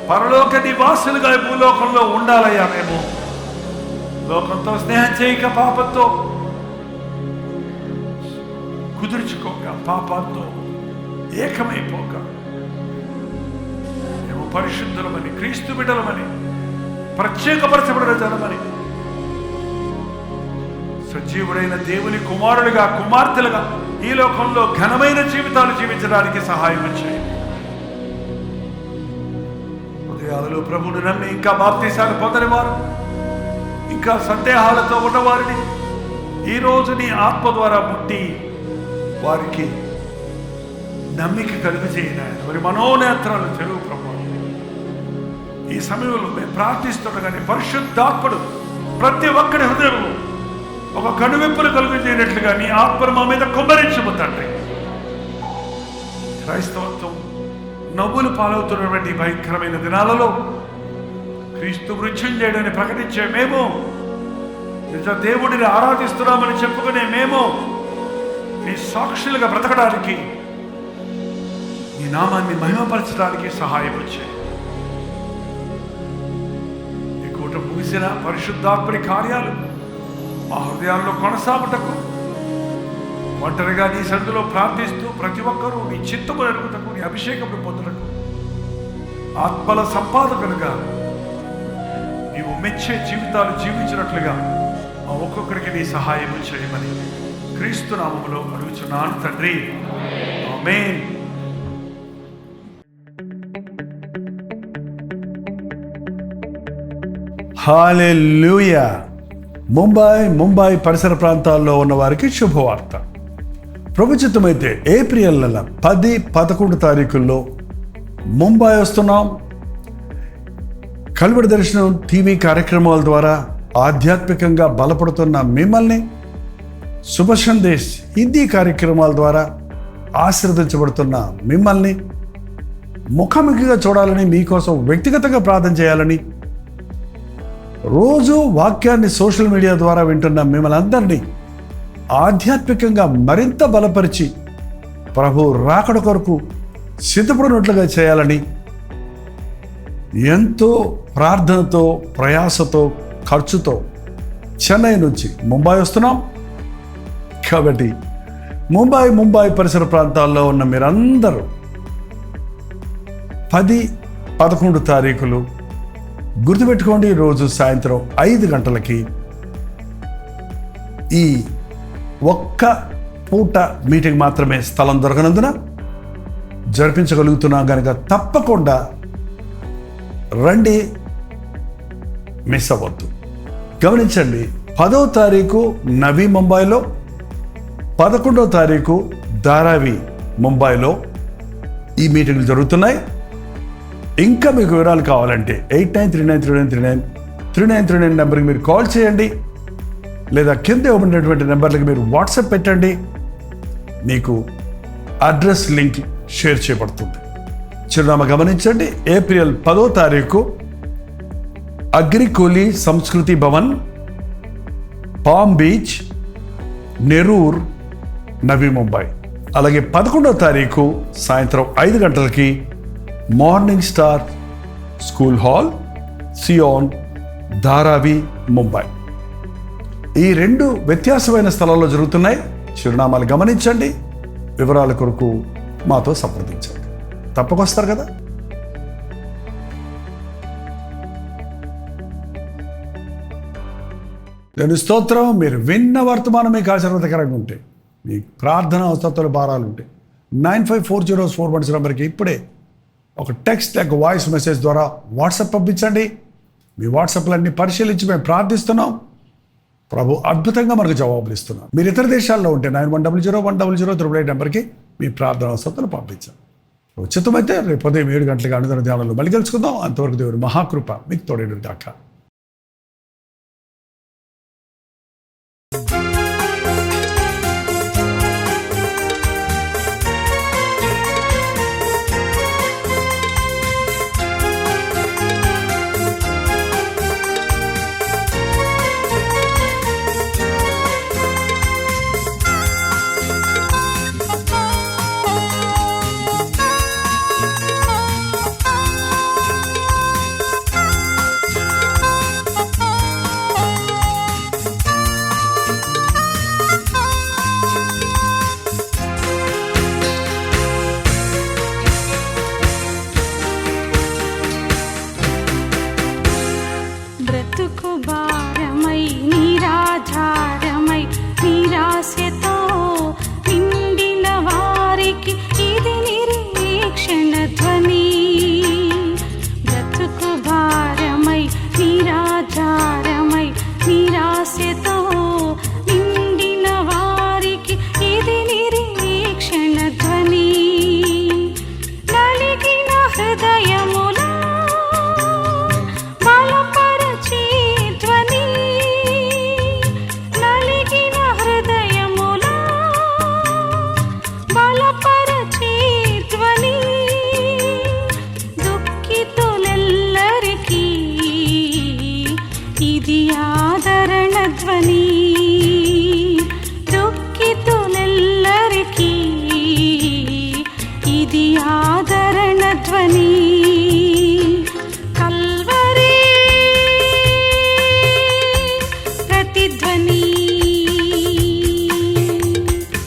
పరలోక నివాసులుగా భూలోకంలో ఉండాలయ్యా. మేము లోకంతో స్నేహం చేయక, పాపంతో కుదుర్చుకోక, పాపంతో ఏకమైపోక, మేము పరిశుద్ధులమని, క్రీస్తు బిడ్డలమని, ప్రత్యేకపరచబడిన జనమని, సజీవుడైన దేవుని కుమారులుగా, కుమార్తెలుగా ఈ లోకంలో ఘనమైన జీవితాలు జీవించడానికి సహాయం చేయండి. ఉదయాలలో ప్రభువును నమ్మి ఇంకా బాప్తీసాలు పొందని వారు, ఇంకా సందేహాలతో ఉన్నవారిని ఈరోజు నీ ఆత్మ ద్వారా ముట్టి వారికి నమ్మిక కలుగజేయన వారి మనోనేత్రాలు తెరువు ప్రభు. ఈ సమయంలో మేము ప్రార్థిస్తుండగానే పరిశుద్ధాత్ముడు ప్రతి ఒక్కడి హృదయంలో ఒక కనువిప్పులు కలుగజేయనట్లుగా నీ ఆత్మను మా మీద కుమ్మరించము తండ్రి. క్రైస్తవత్వం నవ్వులు పాలవుతున్నటువంటి భయంకరమైన దినాలలో క్రీస్తు మృత్యుంజయుడని ప్రకటించే మేము, నిజ దేవుడిని ఆరాధిస్తున్నామని చెప్పుకునే మేము నీ సాక్షులుగా బ్రతకడానికి ఈ నామాన్ని మహిమపరచడానికి సహాయం వచ్చాయి. ఈ కూట ముగిసిన పరిశుద్ధాత్మని కార్యాలు మా హృదయాల్లో కొనసాగుటకు, ఒంటరిగా నీ సన్నిధిలో ప్రార్థిస్తూ ప్రతి ఒక్కరూ నీ చిత్తము ఎరుగుటకు, నీ అభిషేకమును పొందుటకు, ఆత్మల సంపాదకులుగా నీవు మెచ్చే జీవితాలు జీవించినట్లుగా ఆ ఒక్కొక్కరికి నీ సహాయం చేయమని క్రీస్తు నామములో అడుగుచున్నాను తండ్రి, ఆమేన్. హల్లెలూయా. ముంబై పరిసర ప్రాంతాల్లో ఉన్న వారికి శుభవార్త. ప్రభు చిత్తమైతే ఏప్రిల్ నెల 10, 11 తారీఖుల్లో ముంబై వస్తున్నాం. కల్వరి దర్శనం టీవీ కార్యక్రమాల ద్వారా ఆధ్యాత్మికంగా బలపడుతున్న మిమ్మల్ని, శుభ సందేశ్ హిందీ కార్యక్రమాల ద్వారా ఆశీర్వదించబడుతున్న మిమ్మల్ని ముఖాముఖిగా చూడాలని, మీకోసం వ్యక్తిగతంగా ప్రార్థన చేయాలని, రోజు వాక్యాన్ని సోషల్ మీడియా ద్వారా వింటున్న మిమ్మల్ని అందరినీ ఆధ్యాత్మికంగా మరింత బలపరిచి ప్రభు రాకడ కొరకు సిద్ధపడినట్లుగా చేయాలని ఎంతో ప్రార్థనతో, ప్రయాసతో, ఖర్చుతో చెన్నై నుంచి ముంబై వస్తున్నాం. కాబట్టి ముంబై పరిసర ప్రాంతాల్లో ఉన్న మీరందరూ 10, 11 తారీఖులు గుర్తుపెట్టుకోండి. రోజు సాయంత్రం 5 గంటలకి ఈ ఒక్క పూట మీటింగ్ మాత్రమే స్థలం దొరకనందున జరిపించగలుగుతున్నాం కనుక తప్పకుండా రండి, మిస్ అవ్వద్దు. గమనించండి, 10వ తారీఖు నవీ ముంబైలో, 11వ తారీఖు ధారావి ముంబైలో ఈ మీటింగ్లు జరుగుతున్నాయి. ఇంకా మీకు వివరాలు కావాలంటే 8939393939 నెంబర్కి మీరు కాల్ చేయండి, లేదా కింద ఇవ్వబడినటువంటి నెంబర్లకి మీరు వాట్సాప్ పెట్టండి. మీకు అడ్రస్ లింక్ షేర్ చేయబడుతుంది. చిరునామా గమనించండి, ఏప్రిల్ 10వ తారీఖు అగ్రికోలి సంస్కృతి భవన్, పామ్ బీచ్, నెరూర్, నవీ ముంబై. అలాగే 11వ తారీఖు సాయంత్రం 5 గంటలకి మార్నింగ్ స్టార్ స్కూల్ హాల్, సియోన్, ధారావి, ముంబై. ఈ 2 వ్యత్యాసమైన స్థలాల్లో జరుగుతున్నాయి. చిరునామాలు గమనించండి. వివరాల కొరకు మాతో సంప్రదించండి. తప్పకొస్తారు కదా. నేను స్తోత్రం. మీరు విన్న వర్తమానం మీకు ఆశీర్వాదకరంగా ఉంటే, మీ ప్రార్థన అవసరాలు భారాలు ఉంటే 954041 నెంబర్కి ఇప్పుడే ఒక టెక్స్ట్ లేక వాయిస్ మెసేజ్ ద్వారా వాట్సాప్ పంపించండి. మీ వాట్సాప్లన్నీ పరిశీలించి మేము ప్రార్థిస్తున్నాం. ప్రభు అద్భుతంగా మనకు జవాబులు ఇస్తున్నాం. మీరు ఇతర దేశాల్లో ఉంటే 91001008 నెంబర్కి మీ ప్రార్థన అవసరాలు పంపించాం. ఉచితమైతే రేపు ఉదయం 7 గంటలకు అనుదిన ధ్యానంలో మళ్ళీ కలుసుకుందాం. అంతవరకు దేవుని మహాకృప మీకు తోడేడు గాక. బ్రతుకు భారమై నిరాధారమై నిరాశతో నిండిన వారికి ఇది నిరీక్షణ ధ్వని. బ్రతుకు భారమై నిరాధారమై నిరాశతో నిండిన వారికి ఇది నిరీక్షణ ధ్వని. నలిగిన హృదయములా ఇది ఆదరణ ధ్వని. దుఃఖితులెల్లరికీ ఇది